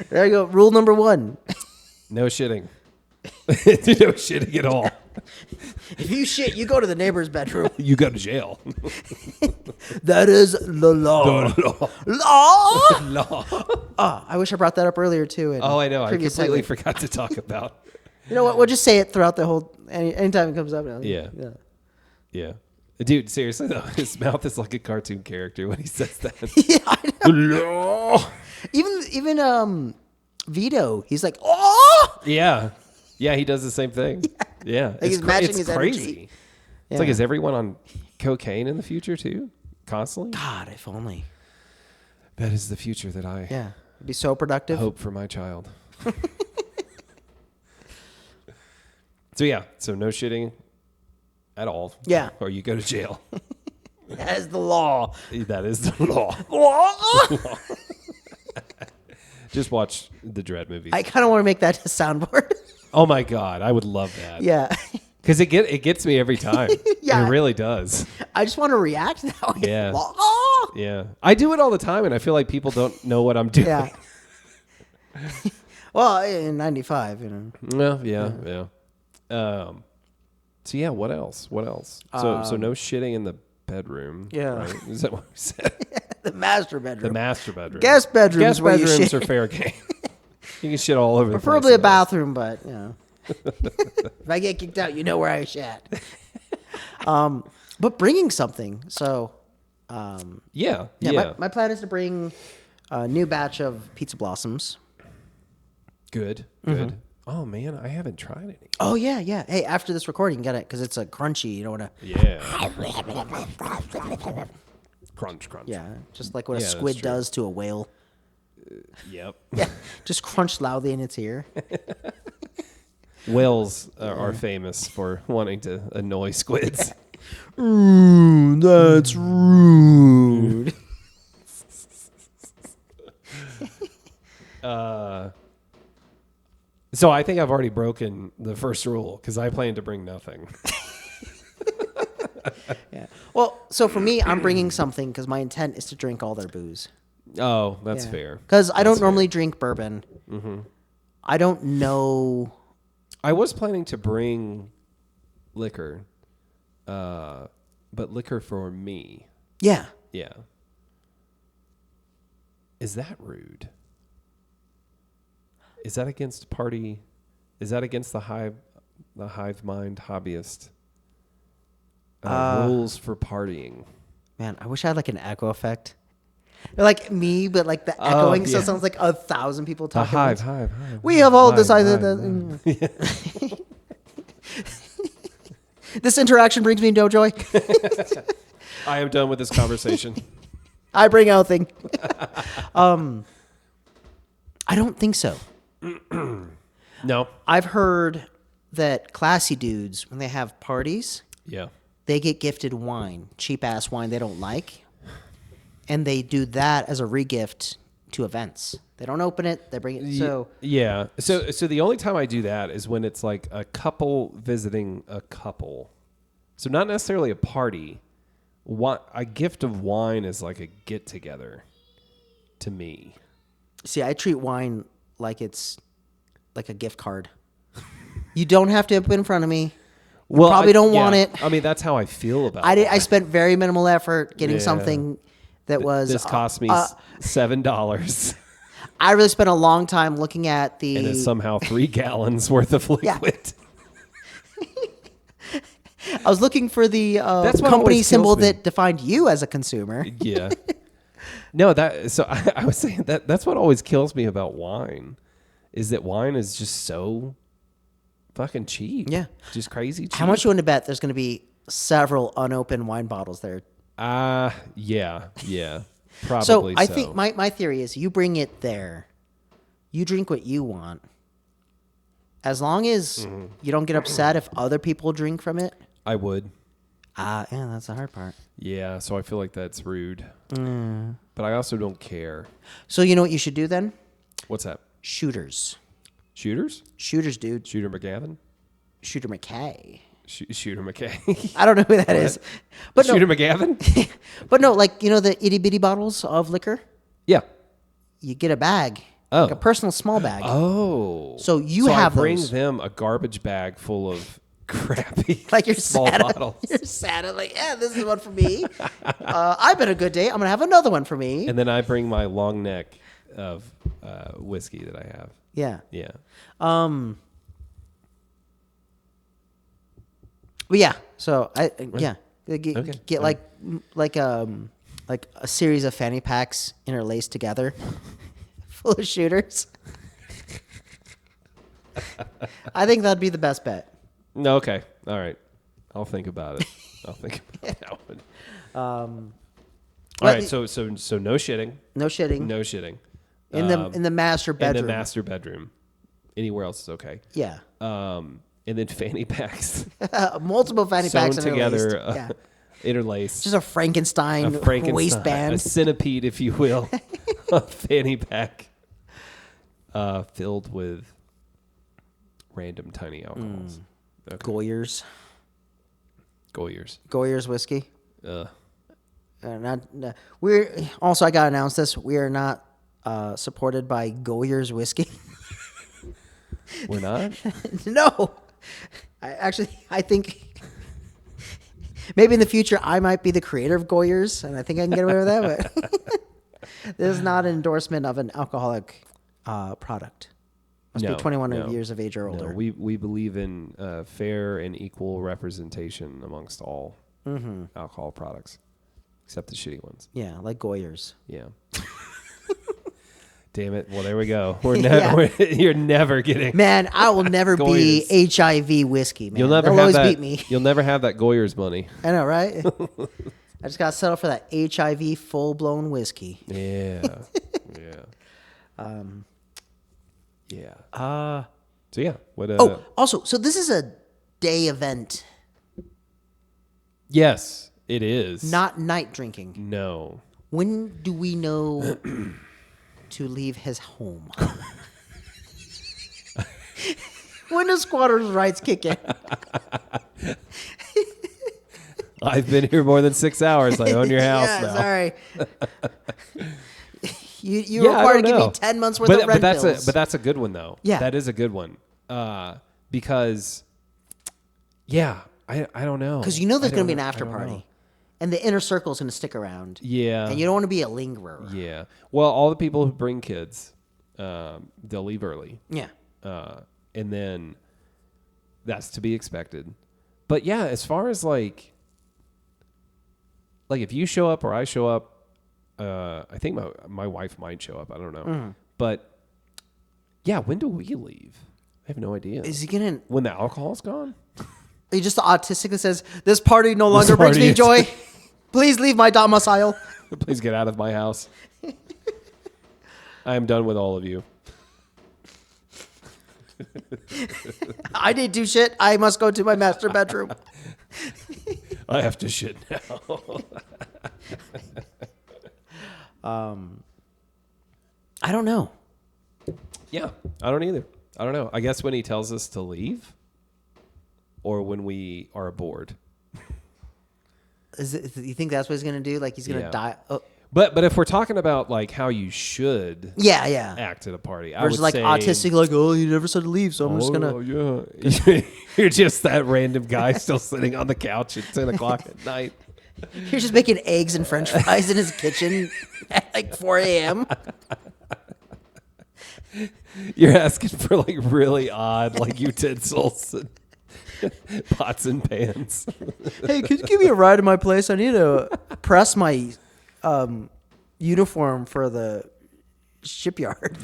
There you go. Rule number 1. No shitting. No shitting at all. If you shit, you go to the neighbor's bedroom. You go to jail. That is the law. Law. Oh, I wish I brought that up earlier too. Oh, I know. I previous completely segment. forgot to talk about. You know what? We'll just say it throughout the whole. Anytime it comes up. Yeah. Dude, seriously though, his mouth is like a cartoon character when he says that. Yeah, I know. Even Vito, he's like, oh. Yeah, he does the same thing. Yeah, Like he's matching his crazy. energy. It's like, is everyone on cocaine in the future too? Constantly? God, if only. That is the future that I Yeah, it'd be so productive. hope for my child. So no shitting at all. Yeah. Or you go to jail. That is the law. That is the law. Just watch the Dread movies. I kind of want to make that a soundboard. Oh my God, I would love that. Yeah. Because it gets me every time. Yeah. It really does. I just want to react that way. Yeah. Law. Yeah. I do it all the time, and I feel like people don't know what I'm doing. Yeah. Well, in 95, you know. Well, yeah. So yeah, what else? So no shitting in the bedroom. Yeah. Right? Is that what we said? The master bedroom. The master bedroom. Guest bedrooms. Guest where you bedrooms shit. are fair game. You can shit all over the place. Preferably a in those. bathroom, but you know. If I get kicked out, you know where I shat. But bringing something. So. Yeah. My plan is to bring a new batch of pizza blossoms. Good. Oh man, I haven't tried any. Oh yeah. Hey, after this recording, get it because it's a crunchy. You don't want to. Yeah. Crunch. Yeah, just like what a Yeah, that's squid true. does to a whale. Yep. Yeah, just crunch loudly in its ear. Whales are famous for wanting to annoy squids. That's rude. So I think I've already broken the first rule because I plan to bring nothing. Yeah. Well, so for me, I'm bringing something because my intent is to drink all their booze. Oh, that's fair. Because I don't That's normally drink bourbon. Mm-hmm. I don't know. I was planning to bring liquor, but liquor for me. Yeah. Yeah. Is that rude? Is that against party? Is that against the hive mind hobbyist rules for partying? Man, I wish I had like an echo effect. They're like me, but like the echoing, so yeah. it sounds like 1,000 people The talking. hive. We have all Hive, decided hive, that. This interaction brings me no joy. I am done with this conversation. I bring nothing. I don't think so. No. I've heard that classy dudes, when they have parties, Yeah. they get gifted wine, cheap ass wine they don't like, and they do that as a regift to events. They don't open it; they bring it. So Yeah. So the only time I do that is when it's like a couple visiting a couple. So not necessarily a party. A gift of wine is like a get together to me. see, I treat wine like it's like a gift card. You don't have to open in front of me. You probably don't want it. I mean, that's how I feel about I it. spent very minimal effort getting Yeah. something that was. This cost me $7, I really spent a long time looking at the. and it's somehow 3 gallons worth of liquid. I was looking for the That's what company always symbol kills me. that defined you as a consumer. Yeah. No, I was saying that's what always kills me about wine, is that wine is just so fucking cheap. Yeah. Just crazy cheap. How much you want to bet there's going to be several unopened wine bottles there? Yeah. Probably So I think my theory is you bring it there. You drink what you want. As long as you don't get upset if other people drink from it. I would. Yeah, that's the hard part. Yeah, so I feel like that's rude. But I also don't care. So you know what you should do then? What's that? Shooters. Shooters? Shooters, dude. Shooter McGavin? Shooter Makai. Shooter McKay. I don't know who that is. But Shooter no, McGavin? but no, like, you know the itty bitty bottles of liquor? Yeah. You get a bag. Oh. Like a personal small bag. Oh. So you have I bring those. them a garbage bag full of crappy Like you're small sad. bottles. You're sad. Like, yeah, this is one for me. I've been a good day. I'm gonna have another one for me. And then I bring my long neck of whiskey that I have. Yeah. Yeah. But yeah. So get Okay. like a series of fanny packs interlaced together, full of shooters. I think that'd be the best bet. No, okay. All right. I'll think about it. I'll think about that one. All right. So no shitting. No shitting. No shitting. In the master bedroom. In the master bedroom. Anywhere else is okay. Yeah. And then fanny packs Multiple fanny sewn packs interlaced. together Yeah. interlace. Just a Frankenstein, A Frankenstein, waistband. a centipede, if you will, a fanny pack filled with random tiny alcohols. Okay. Goyers. Goyers. Whiskey. Uh, We're also, I gotta announce this. We are not supported by Goyers Whiskey. we're not? No. I think maybe in the future I might be the creator of Goyers, and I think I can get away with that. But this is not an endorsement of an alcoholic product. Must be 21 years of age or older. No, we believe in fair and equal representation amongst all alcohol products, except the shitty ones. Yeah, like Goyers. Yeah. Damn it. Well, there we go. You're never getting. Man, I will never be HIV whiskey, man. You'll never They'll have always that. beat me. You'll never have that Goyers money. I know, right? I just got to settle for that HIV full-blown whiskey. Yeah. Yeah. So yeah. What? Also, so this is a day event, Yes, it is. not night drinking. No. When do we know to leave his home? When do squatters' rights kick in? I've been here more than 6 hours. I own your house Yeah, now. sorry. You Yeah, I required to don't give me know. 10 months worth of rent bills. But that's a good one though. Yeah. That is a good one. Because I don't know. Because you know there's I going to be don't an know. after I don't party. know. And the inner circle is going to stick around. Yeah. And you don't want to be a lingerer. Yeah. Well, all the people who bring kids, they'll leave early. Yeah. And then that's to be expected. But yeah, as far as like if you show up or I show up, I think my wife might show up. I don't know. But yeah, when do we leave? I have no idea. Is he going to... When the alcohol's gone? Are you just the autistic that says, this party no longer brings party me is- joy? Please leave my domicile. Please get out of my house. I am done with all of you. I didn't do shit. I must go to my master bedroom. I have to shit now. I don't know. Yeah, I don't either. I don't know. I guess when he tells us to leave or when we are bored. You think that's what he's going to do? Like he's going to Yeah. die? Oh. But if we're talking about like how you should Yeah. act at a party, I Versus would like say, autistic, like, oh, you never said to leave, so I'm just going to... yeah. You're just that random guy still sitting on the couch at 10 o'clock at night. You're just making eggs and french fries in his kitchen at like 4 a.m. You're asking for like really odd like utensils and pots and pans. Hey, could you give me a ride to my place? I need to press my uniform for the shipyard.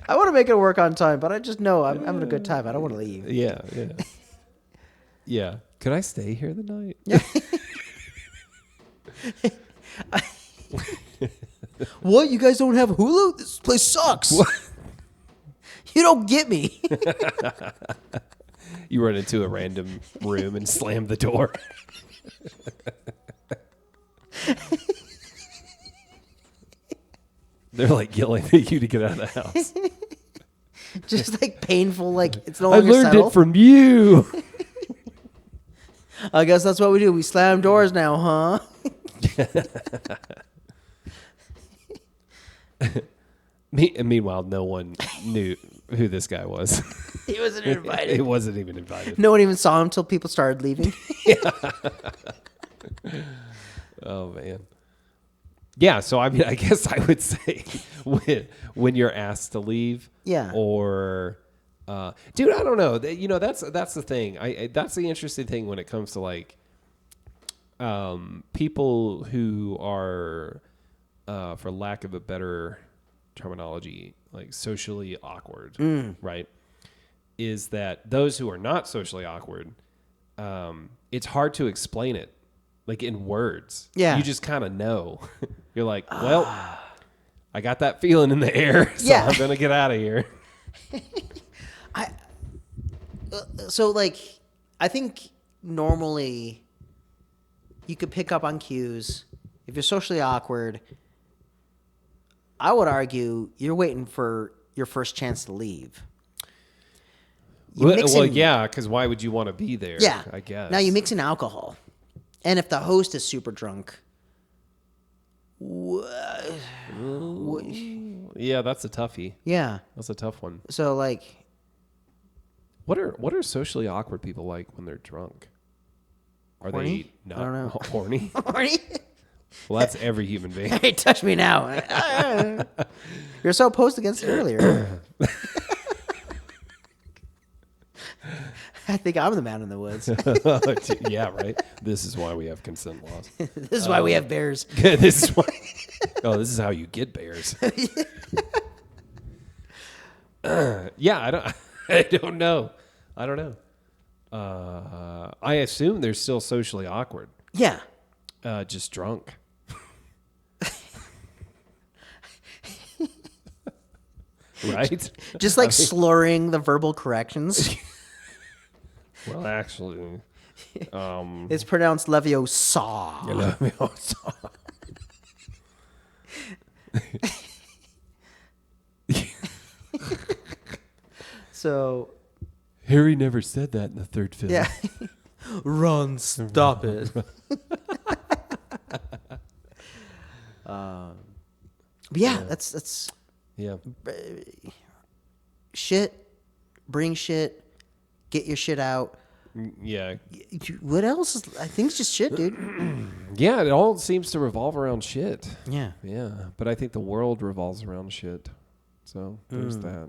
I want to make it work on time, but I just know I'm having a good time. I don't want to leave. Yeah. Yeah. Could I stay here the night? What? You guys don't have Hulu? This place sucks. What? You don't get me. You run into a random room and slam the door. They're like yelling at you to get out of the house. Just like painful, like it's no I longer learned settled. it from you. I guess that's what we do. We slam doors now, huh? Meanwhile, no one knew who this guy was. He wasn't invited. It wasn't even invited. No one even saw him until people started leaving. Oh man. Yeah, so I mean, I guess I would say when you're asked to leave, Yeah. or dude, I don't know. You know, that's the thing. That's the interesting thing when it comes to like people who are, for lack of a better terminology, like socially awkward, right? Is that those who are not socially awkward, it's hard to explain it, like in words. Yeah. You just kind of know. You're like, well, I got that feeling in the air, so Yeah. I'm going to get out of here. So, like, I think normally you could pick up on cues. If you're socially awkward, I would argue you're waiting for your first chance to leave. Well, yeah, because why would you want to be there? Yeah. I guess. Now you mix in alcohol. And if the host is super drunk, Yeah, that's a toughie. yeah. That's a tough one. So like, What are socially awkward people like when they're drunk? Are Horny? they not I don't know. horny? horny? Well, that's every human being. Hey, touch me now. You're so opposed against it earlier. I think I'm the man in the woods. Yeah, right. This is why we have consent laws. This is why we have bears. This is why. Oh, this is how you get bears. Yeah, I don't know. I don't know. I assume they're still socially awkward. Yeah. Just drunk. Right? Just like slurring the verbal corrections. Well, actually, It's pronounced Leviosa. So, Harry never said that in the third film. yeah. Run, stop it. But yeah, that's Yeah. shit. Bring shit. Get your shit out. Yeah. What else? I think it's just shit, dude. Yeah, it all seems to revolve around shit. Yeah. Yeah, but I think the world revolves around shit. So there's that.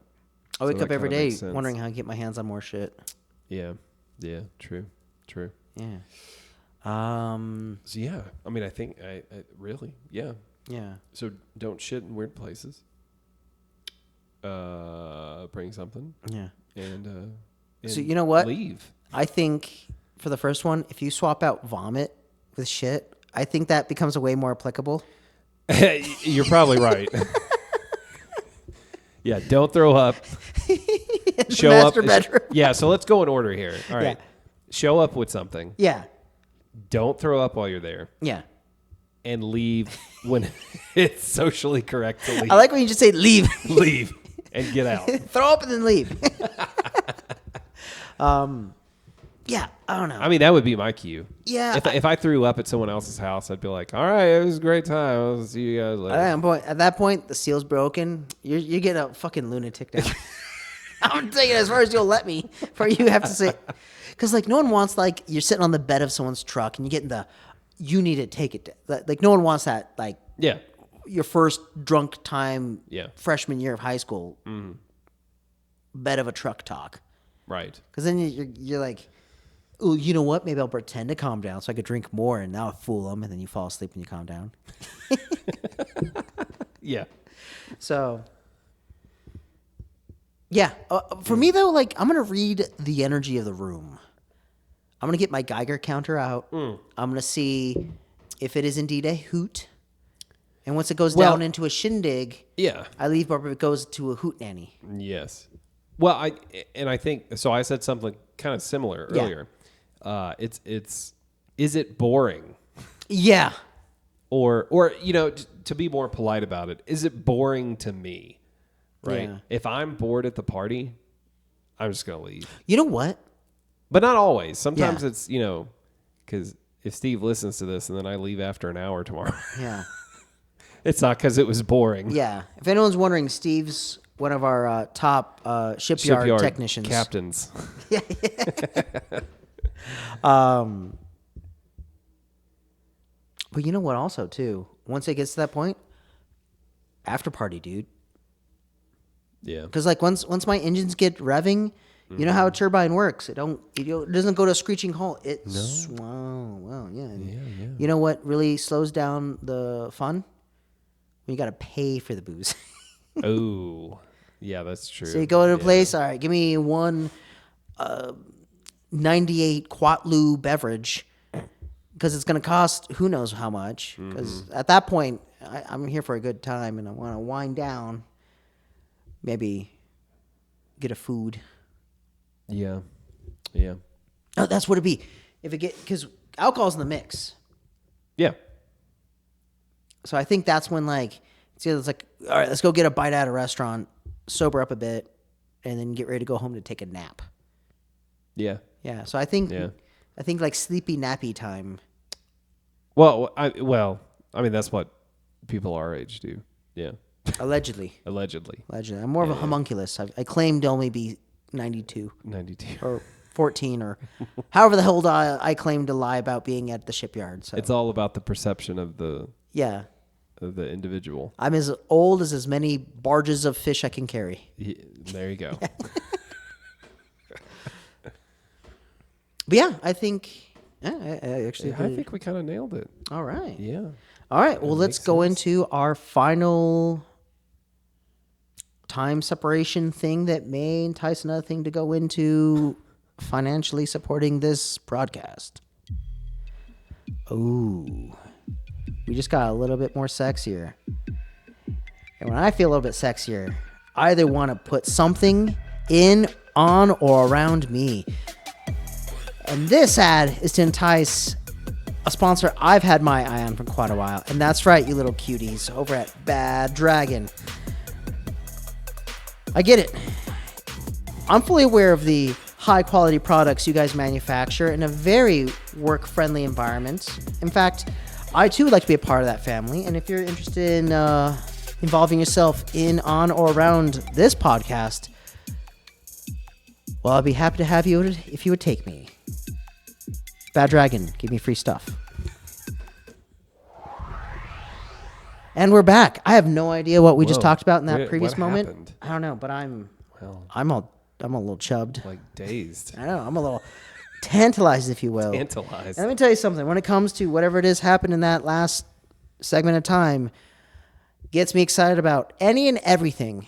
I wake So up that every kinda day makes sense. wondering how to get my hands on more shit. Yeah. Yeah. True. Yeah. So yeah, I mean, I think I really, yeah. Yeah. So don't shit in weird places. Bring something Yeah. and So you know what? Leave. I think for the first one, if you swap out vomit with shit, I think that becomes a way more applicable. You're probably right. Yeah, don't throw up. Show up. Master bedroom. Yeah, so let's go in order here. All right. Yeah. Show up with something. Yeah. Don't throw up while you're there. Yeah. And leave when it's socially correct to leave. I like when you just say leave. Leave and get out. Throw up and then leave. Yeah, I don't know. I mean, that would be my cue. Yeah. If I threw up at someone else's house, I'd be like, all right, it was a great time. I'll see you guys later. At that point, the seal's broken. You're getting a fucking lunatic now. I'm taking it as far as you'll let me before you have to say. Because, like, no one wants, like, you're sitting on the bed of someone's truck and you're getting you need to take it. Like, no one wants that, like, Yeah. your first drunk time, Yeah. freshman year of high school, bed of a truck talk. Right. Because then you're like, oh, you know what? Maybe I'll pretend to calm down so I could drink more, and now I fool them, and then you fall asleep when you calm down. Yeah. So, yeah. For me, though, like, I'm going to read the energy of the room. I'm going to get my Geiger counter out. I'm going to see if it is indeed a hoot. And once it goes down into a shindig, Yeah. I leave before it goes to a hoot nanny. Yes. Well, I think so. I said something kind of similar Yeah. earlier. Is it boring? Yeah. Or to be more polite about it, is it boring to me? Right. Yeah. If I'm bored at the party, I'm just gonna leave. You know what? But not always. Sometimes Yeah. it's because if Steve listens to this and then I leave after an hour tomorrow, Yeah. it's not because it was boring. Yeah. If anyone's wondering, Steve's one of our top shipyard technicians. Captains. But you know what? Also, too, once it gets to that point, after party, dude. Yeah. Because like once my engines get revving, you know how a turbine works. It doesn't go to a screeching halt. It's wow, yeah. Yeah. You know what really slows down the fun? When you got to pay for the booze. Oh, yeah, that's true. So you go to a place, all right, give me one 98 Quatlu beverage because it's going to cost who knows how much. Because at that point, I'm here for a good time and I want to wind down, maybe get a food. Yeah. Oh, that's what it'd be. If it because alcohol's in the mix. Yeah. So I think that's when like it's like, all right, let's go get a bite at a restaurant, sober up a bit, and then get ready to go home to take a nap. Yeah. Yeah. So I think Yeah. like sleepy nappy time. Well, I mean that's what people our age do. Yeah. Allegedly. Allegedly. I'm more of a homunculus. I claim to only be 92 92. or 14 or however the hell I claim to lie about being at the shipyard. So It's all about the perception of the individual. I'm as old as many barges of fish I can carry. There you go. But yeah, I think I actually I think we kind of nailed it. all right. Yeah. All right. Well, let's makes go sense. into our final time separation thing that may entice another thing to go into financially supporting this broadcast. Ooh. We just got a little bit more sexier. And when I feel a little bit sexier, I either want to put something in, on, or around me. And this ad is to entice a sponsor I've had my eye on for quite a while. And that's right, you little cuties over at Bad Dragon. I get it. I'm fully aware of the high quality products you guys manufacture in a very work friendly environment. In fact, I too would like to be a part of that family. And if you're interested in involving yourself in, on, or around this podcast, well, I'd be happy to have you if you would take me. Bad Dragon, give me free stuff. And we're back. I have no idea what we just talked about in that previous moment. Happened? I don't know, but I'm Well, a little chubbed. like dazed. I know, I'm a little tantalized, if you will. Tantalized. And let me tell you something. When it comes to whatever it is happened in that last segment of time, gets me excited about any and everything.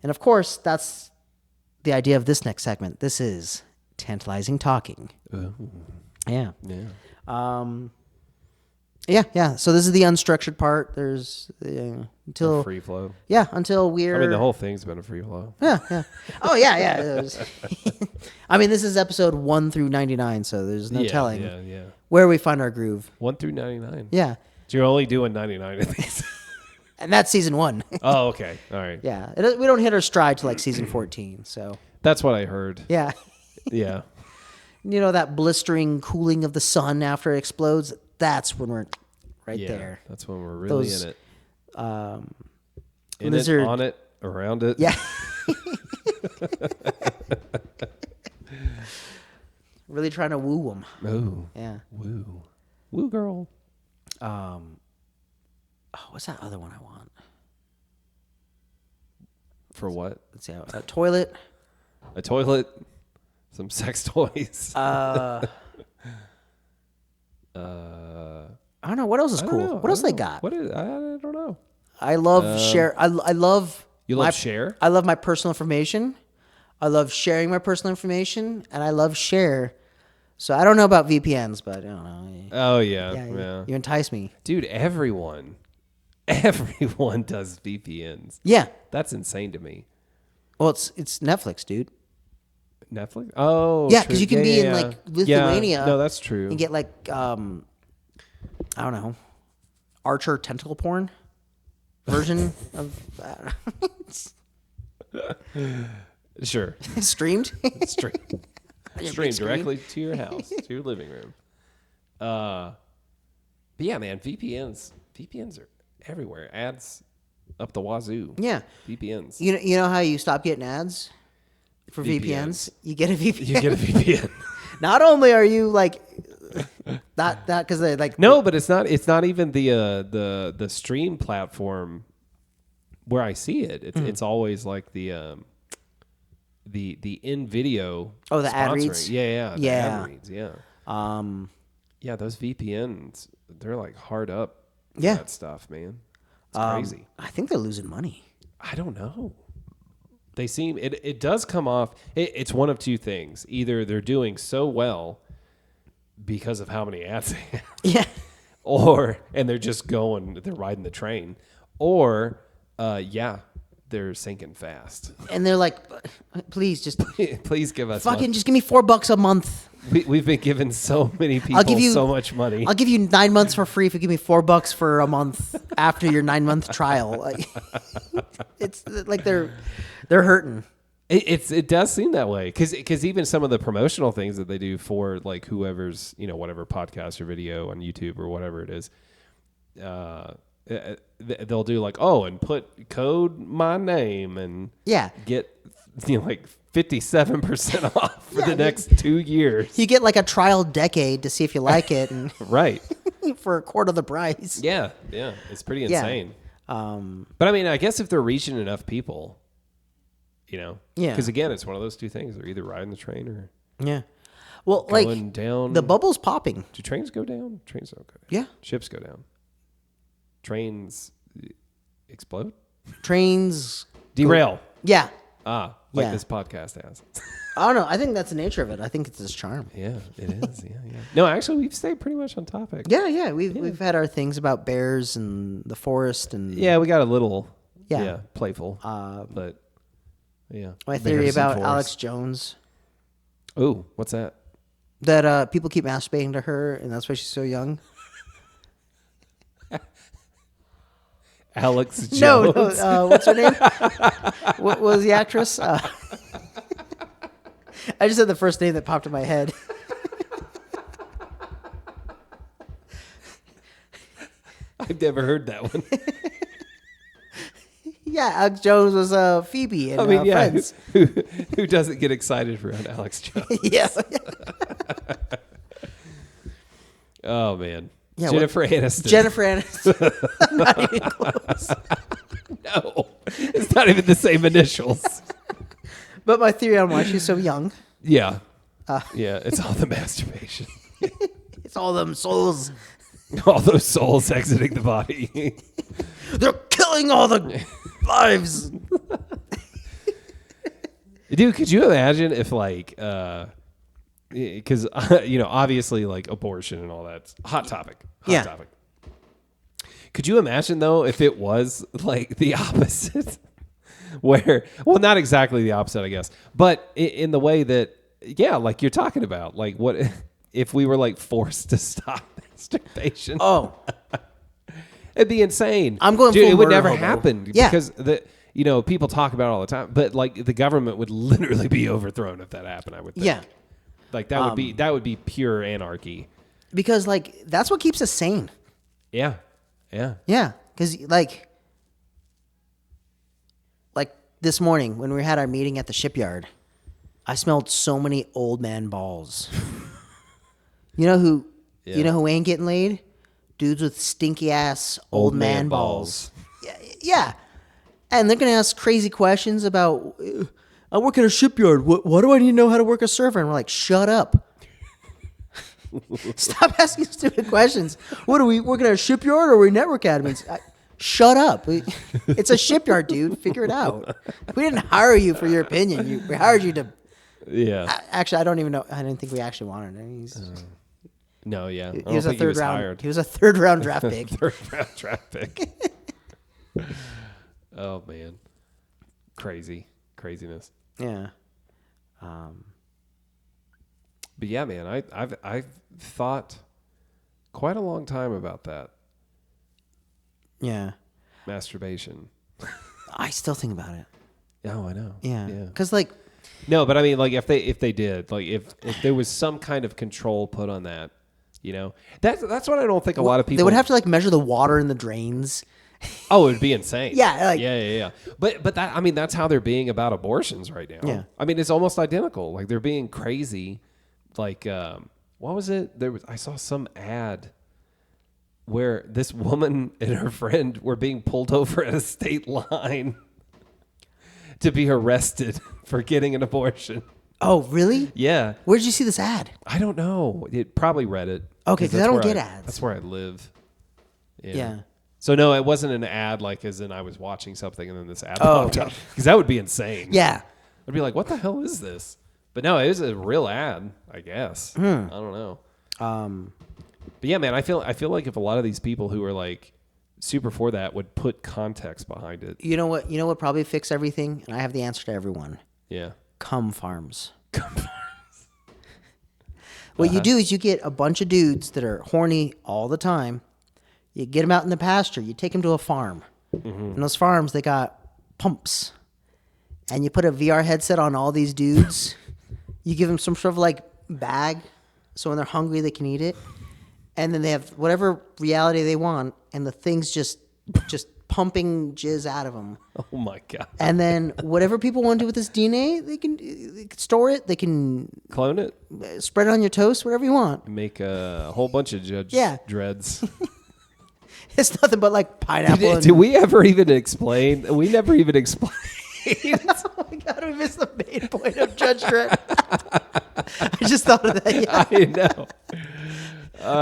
And of course, that's the idea of this next segment. This is tantalizing talking. Ooh. Yeah. Yeah. Yeah. So this is the unstructured part. There's until Free flow. until we're. I mean, the whole thing's been a free flow. Yeah. Oh yeah. It was- I mean, this is episode 1 through 99, so there's no telling Yeah. where we find our groove. 1 through 99. Yeah, So you're only doing 99 of these. and that's season 1. Oh, okay. All right. Yeah, we don't hit our stride till like season 14. So That's what I heard. yeah, Yeah. you know that blistering cooling of the sun after it explodes. That's when we're right Yeah. there. That's when we're really Those, in it. In lizard- it, on it, around it. Yeah. Really trying to woo them. Ooh. Yeah. Woo. Woo girl. What's that other one I want? For what? Let's see. A toilet. A toilet. Some sex toys. I don't know. What else is I don't cool? know. What else they got? What is? I don't know. I love share. I love. You love share? I love my personal information. I love sharing my personal information, and I love share. So I don't know about VPNs, but I don't know. Oh yeah. Yeah, you entice me. Dude, everyone does VPNs. Yeah. That's insane to me. Well, it's Netflix, dude. Netflix? Oh, Yeah, true. because you can be in like Lithuania. Yeah. No, that's true. And get like I don't know, Archer tentacle porn version of Sure. streamed. Stream directly to your house, to your living room. But yeah, man, VPNs are everywhere. Ads up the wazoo. Yeah. VPNs. You know how you stop getting ads for VPNs? You get a VPN. You get a VPN. Not only are you like that because they like No, but it's not even the stream platform where I see it. It's always like the in video. Oh, the ad sponsoring. reads? Yeah. The Yeah. ad reads, yeah. Yeah, those VPNs, they're like hard up. For Yeah. that stuff, man. It's crazy. I think they're losing money. I don't know. They seem it does come off. It's one of two things: either they're doing so well because of how many ads they have, Yeah. and they're just they're riding the train, or they're sinking fast. And they're like, please just Please give us fucking just give me $4 a month. we've been giving so many people so much money. I'll give you 9 months for free if you give me $4 for a month after your 9-month trial. Like, it's like they're hurting. It does seem that way because even some of the promotional things that they do for like whoever's whatever podcast or video on YouTube or whatever it is, they'll do like and put code my name and get like 57% off for the next 2 years. You get like a trial decade to see if you like it, and right for a quarter of the price. Yeah, it's pretty insane. But I mean, I guess if they're reaching enough people. Because again, it's one of those two things. They're either riding the train or well, going like down. The bubble's popping. Do trains go down? Trains don't go down. Yeah. Ships go down. Trains explode? Trains derail. Yeah. Like this podcast has. I don't know. I think that's the nature of it. I think it's its charm. Yeah, it is. Yeah. No, actually, we've stayed pretty much on topic. Yeah. We've had our things about bears and the forest and we got a little playful. But yeah. My theory about Alex Jones. Oh, what's that? That people keep masturbating to her, and that's why she's so young. Alex Jones. No. What's her name? What was the actress? I just said the first name that popped in my head. I've never heard that one. Yeah, Alex Jones was Phoebe in Friends. Who doesn't get excited around Alex Jones? Yeah. Oh, man. Yeah, Jennifer Aniston. Jennifer Aniston. Not even close. No. It's not even the same initials. But my theory on why she's so young. Yeah. It's all the masturbation. It's all them souls. All those souls exiting the body. They're killing all the lives. Dude, could you imagine if like because obviously like abortion and all that's hot topic. Topic. Could you imagine though if it was like the opposite? Where not exactly the opposite, I guess, but in the way that like you're talking about, like what if we were like forced to stop masturbation? Oh. It'd be insane. I'm going. Dude, full it would never hobo. happen because people talk about it all the time. But like the government would literally be overthrown if that happened. I would think. Yeah. Like that would be pure anarchy. Because like that's what keeps us sane. Yeah. Yeah. Because like this morning when we had our meeting at the shipyard, I smelled so many old man balls. You know who ain't getting laid? Dudes with stinky ass old man balls. Yeah. And they're going to ask crazy questions about, I work at a shipyard. What do I need to know how to work a server? And we're like, shut up. Stop asking stupid questions. What are we working at a shipyard or are we network admins? Shut up. It's a shipyard, dude. Figure it out. We didn't hire you for your opinion. We hired you to. Yeah. Actually, I don't even know. I didn't think we actually wanted him. No, yeah. He was a third round. He was a third round draft pick. Third round draft pick. Oh man, craziness. Yeah. But yeah, man, I've thought quite a long time about that. Yeah. Masturbation. I still think about it. Oh, I know. Yeah. Because like. No, but I mean, like if they did, like if there was some kind of control put on that. That's what I don't think a lot of people. They would have to like measure the water in the drains. Oh, it would be insane. Yeah. Yeah. But that, I mean, that's how they're being about abortions right now. Yeah. I mean, it's almost identical. Like they're being crazy. Like, what was it? I saw some ad where this woman and her friend were being pulled over at a state line to be arrested for getting an abortion. Oh, really? Yeah. Where did you see this ad? I don't know. It probably Reddit. Okay, because I don't get ads. That's where I live. Yeah. So no, it wasn't an ad like as in I was watching something and then this ad popped up. Because that would be insane. Yeah. I'd be like, what the hell is this? But no, it was a real ad, I guess. I don't know. But yeah, man, I feel like if a lot of these people who are like super for that would put context behind it. You know what? You know what probably fix everything? And I have the answer to everyone. Yeah. Cum farms. What you do is you get a bunch of dudes that are horny all the time. You get them out in the pasture. You take them to a farm. And those farms, they got pumps. And you put a VR headset on all these dudes. You give them some sort of like bag, so when they're hungry, they can eat it. And then they have whatever reality they want, and the thing's just pumping jizz out of them. Oh my god! And then whatever people want to do with this DNA, they can store it. They can Clone it. spread it on your toast, whatever you want. Make a whole bunch of dreads. It's nothing but like pineapple. Did we ever even explain? We never even explained. Oh my god, we missed the main point of Judgement. I just thought of that. Yeah. I know.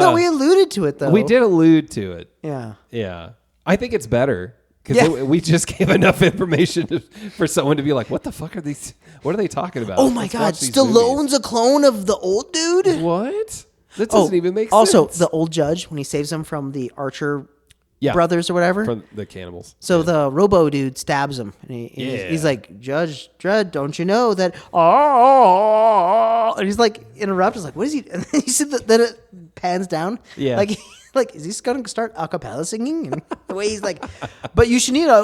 No, we alluded to it though. We did allude to it. Yeah. Yeah. I think it's better because we just gave enough information for someone to be like, "What the fuck are these? What are they talking about?" Oh my god, Stallone's a clone of the old dude. What? That doesn't even make sense. Also, the old judge when he saves him from the Archer brothers or whatever. From the cannibals. So the Robo dude stabs him, and he's like, "Judge Dredd, don't you know that?" Oh, and he's like interrupts, like, "What is he?" And then you see that it pans down. Yeah. Like, is he going to start a cappella singing? And the way he's like, "But you should need a,"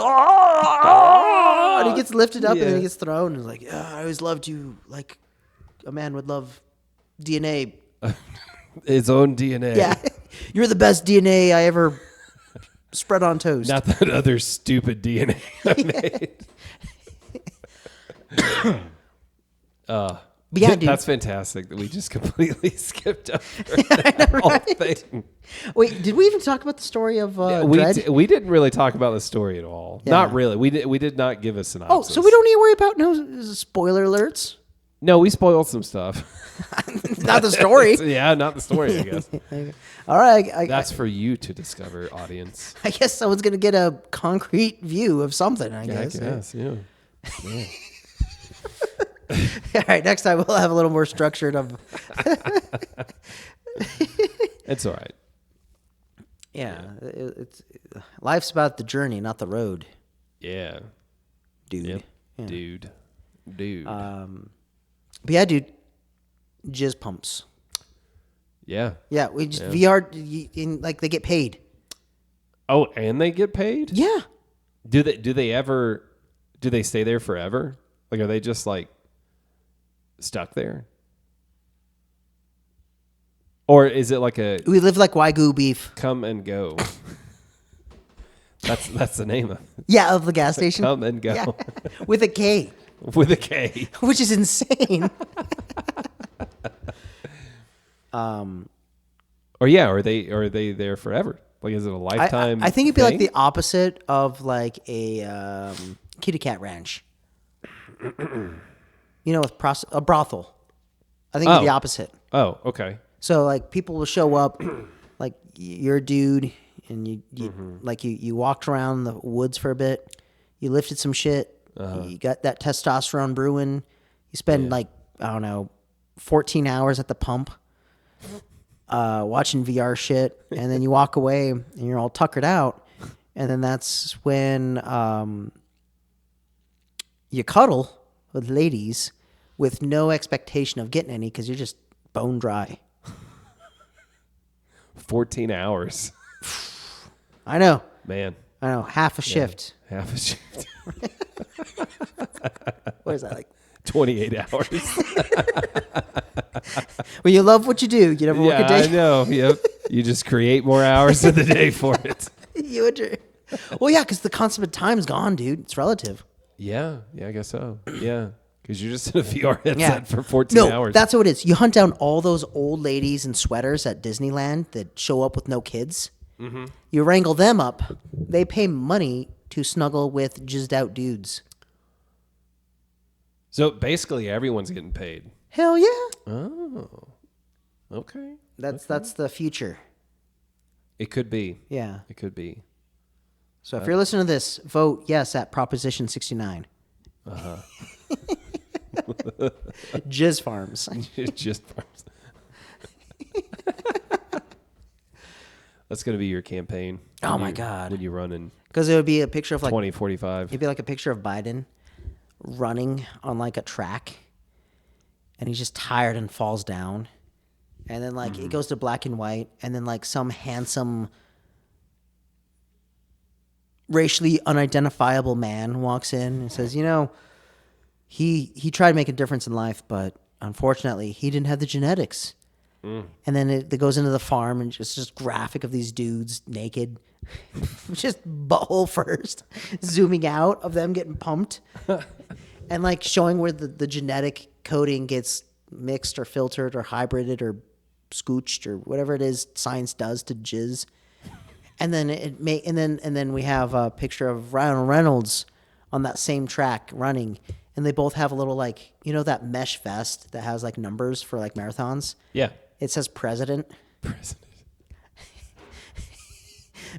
and he gets lifted up and then he gets thrown. And he's like, "I always loved you like a man would love DNA." His own DNA. Yeah, you're the best DNA I ever spread on toast. Not that other stupid DNA I made. But yeah, dude. That's fantastic that we just completely skipped over know, whole right? thing. Wait, did we even talk about the story of Dredd? We didn't really talk about the story at all. Yeah. Not really. We did not give a synopsis. Oh, so we don't need to worry about no spoiler alerts? No, we spoiled some stuff. Not the story. Yeah, not the story, I guess. All right. That's for you to discover, audience. I guess someone's going to get a concrete view of something, I guess. Yeah. All right, next time we'll have a little more structured of... It's all right. Yeah. It's life's about the journey, not the road, Yeah. dude. Yep. Yeah. Dude. But yeah, dude, jizz pumps. Yeah. Yeah, we just VR, like they get paid. Oh, and they get paid? Yeah. Do they stay there forever? Like, are they just like stuck there? Or is it like a We live like Wagyu beef. come and go? That's the name of it. Yeah, of the gas station. Come and go. Yeah. With a K. With a K. Which is insane. Or are they there forever? Like, is it a lifetime? I think it'd be like thing? the opposite of like a kitty cat ranch. You know, with a brothel. I think it'd be the opposite. Oh, okay. So like people will show up, like you're a dude, and you walked around the woods for a bit. You lifted some shit. You got that testosterone brewing. You spend like, I don't know, 14 hours at the pump watching VR shit. And then you walk away and you're all tuckered out. And then that's when you cuddle with ladies with no expectation of getting any because you're just bone dry. 14 hours. I know. Man. I know. Half a shift. Half a shift. What is that, like? 28 hours. When you love what you do, you never work a day. I know. Yep. You just create more hours of the day for it. You would. Well, yeah, because the concept of time's gone, dude. It's relative. Yeah, I guess so. Yeah, because you're just in a VR headset for 14 No, hours. that's what it is. You hunt down all those old ladies in sweaters at Disneyland that show up with no kids. Mm-hmm. You wrangle them up. They pay money to snuggle with jizzed out dudes. So basically, everyone's getting paid. Hell yeah. Oh, okay. That's the future. It could be. Yeah. It could be. So if you're listening to this, vote yes at Proposition 69. Jizz Farms. Just that's going to be your campaign. Oh my God. When you run in Because it would be a picture of like 2045. It'd be like a picture of Biden running on like a track, and he's just tired and falls down, and then like it goes to black and white, and then like some handsome, racially unidentifiable man walks in and says, he tried to make a difference in life, but unfortunately he didn't have the genetics. And then it goes into the farm, and just graphic of these dudes naked, just butthole first, zooming out of them getting pumped, and like showing where the genetic coding gets mixed or filtered or hybrided or scooched or whatever it is science does to jizz. And then and then we have a picture of Ryan Reynolds on that same track running, and they both have a little like that mesh vest that has like numbers for like marathons. Yeah. It says president.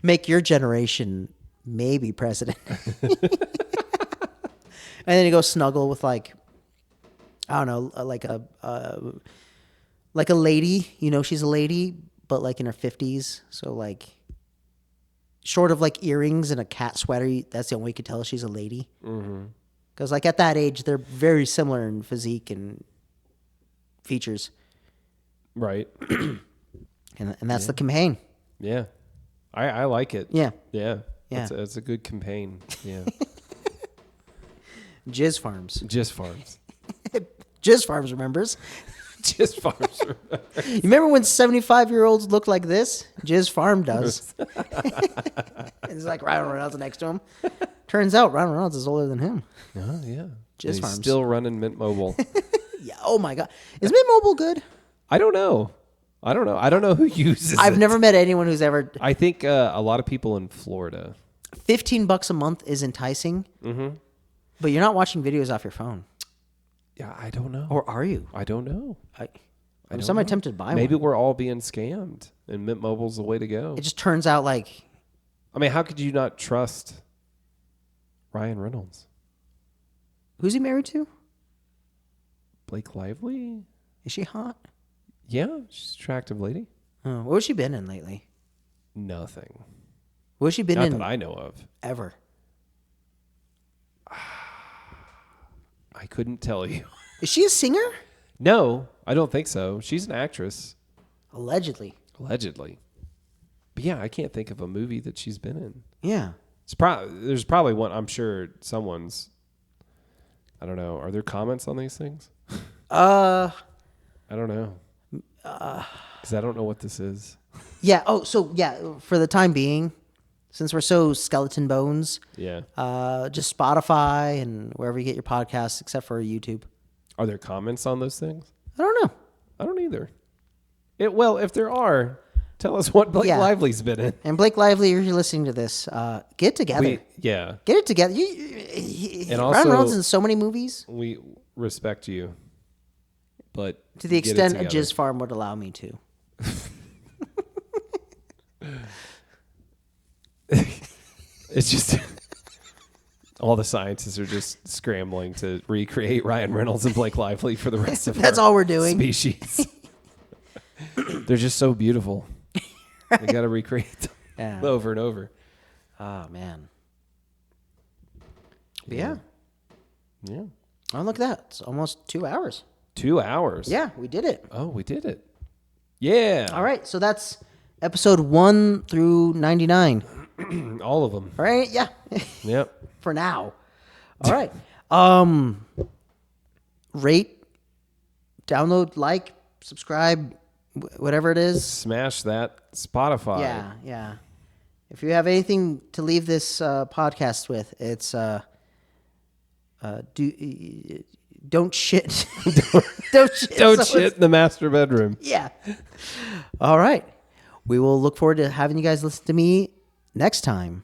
Make your generation maybe president. And then you go snuggle with like, I don't know, like a lady. She's a lady, but like in her 50s. So like, short of like earrings and a cat sweater, that's the only way you could tell she's a lady. Because like at that age, they're very similar in physique and features. Right. And that's the campaign. Yeah. I like it. Yeah. Yeah. Yeah. It's a good campaign. Yeah. Jizz Farms. Jizz Farms. Jizz Farms remembers. Jizz Farms. You remember when 75-year-olds look like this? Jizz Farm does. It's like Ryan Reynolds next to him. Turns out Ryan Reynolds is older than him. Oh, yeah. Jizz He's Farms. still running Mint Mobile. Yeah. Oh, my God. Is Mint Mobile good? I don't know. I don't know who uses it. I've never met anyone who's ever... I think a lot of people in Florida. $15 a month is enticing, but you're not watching videos off your phone. Yeah, I don't know. Or are you? I don't know. I'm somewhat tempted to buy Maybe one. we're all being scammed, and Mint Mobile's the way to go. It just turns out like... I mean, how could you not trust Ryan Reynolds? Who's he married to? Blake Lively? Is she hot? Yeah, she's an attractive lady. Oh, what has she been in lately? Nothing. What has she been Not in that I know of. ever? I couldn't tell you. Is she a singer? No, I don't think so. She's an actress. Allegedly. Allegedly. But yeah, I can't think of a movie that she's been in. Yeah. There's probably one. I'm sure someone's. I don't know. Are there comments on these things? I don't know. Because I don't know what this is. Yeah. Oh, so yeah, for the time being, since we're so skeleton bones, Yeah. just Spotify and wherever you get your podcasts, except for YouTube. Are there comments on those things? I don't know. I don't either. Well, if there are, tell us what Blake Lively's been in. And Blake Lively, if you're listening to this, get together. Yeah. Get it together. And Ryan also, Reynolds in so many movies. We respect you, but To the get it extent a together. jizz farm would allow me to. It's just all the scientists are just scrambling to recreate Ryan Reynolds and Blake Lively for the rest of That's our all we're doing. species. They're just so beautiful. We got to recreate them over and over. Oh, man. But yeah. Yeah. Oh, look at that. It's almost 2 hours. 2 hours. Yeah, we did it. Oh, we did it. Yeah. All right. So that's episode 1 through 99. All of them. All right. Yeah. Yep. For now. All right. Rate, download, like, subscribe, whatever it is. Smash that Spotify. Yeah. Yeah. If you have anything to leave this podcast with, it's don't shit. Don't shit. Don't shit in the master bedroom. Yeah. All right. We will look forward to having you guys listen to me next time.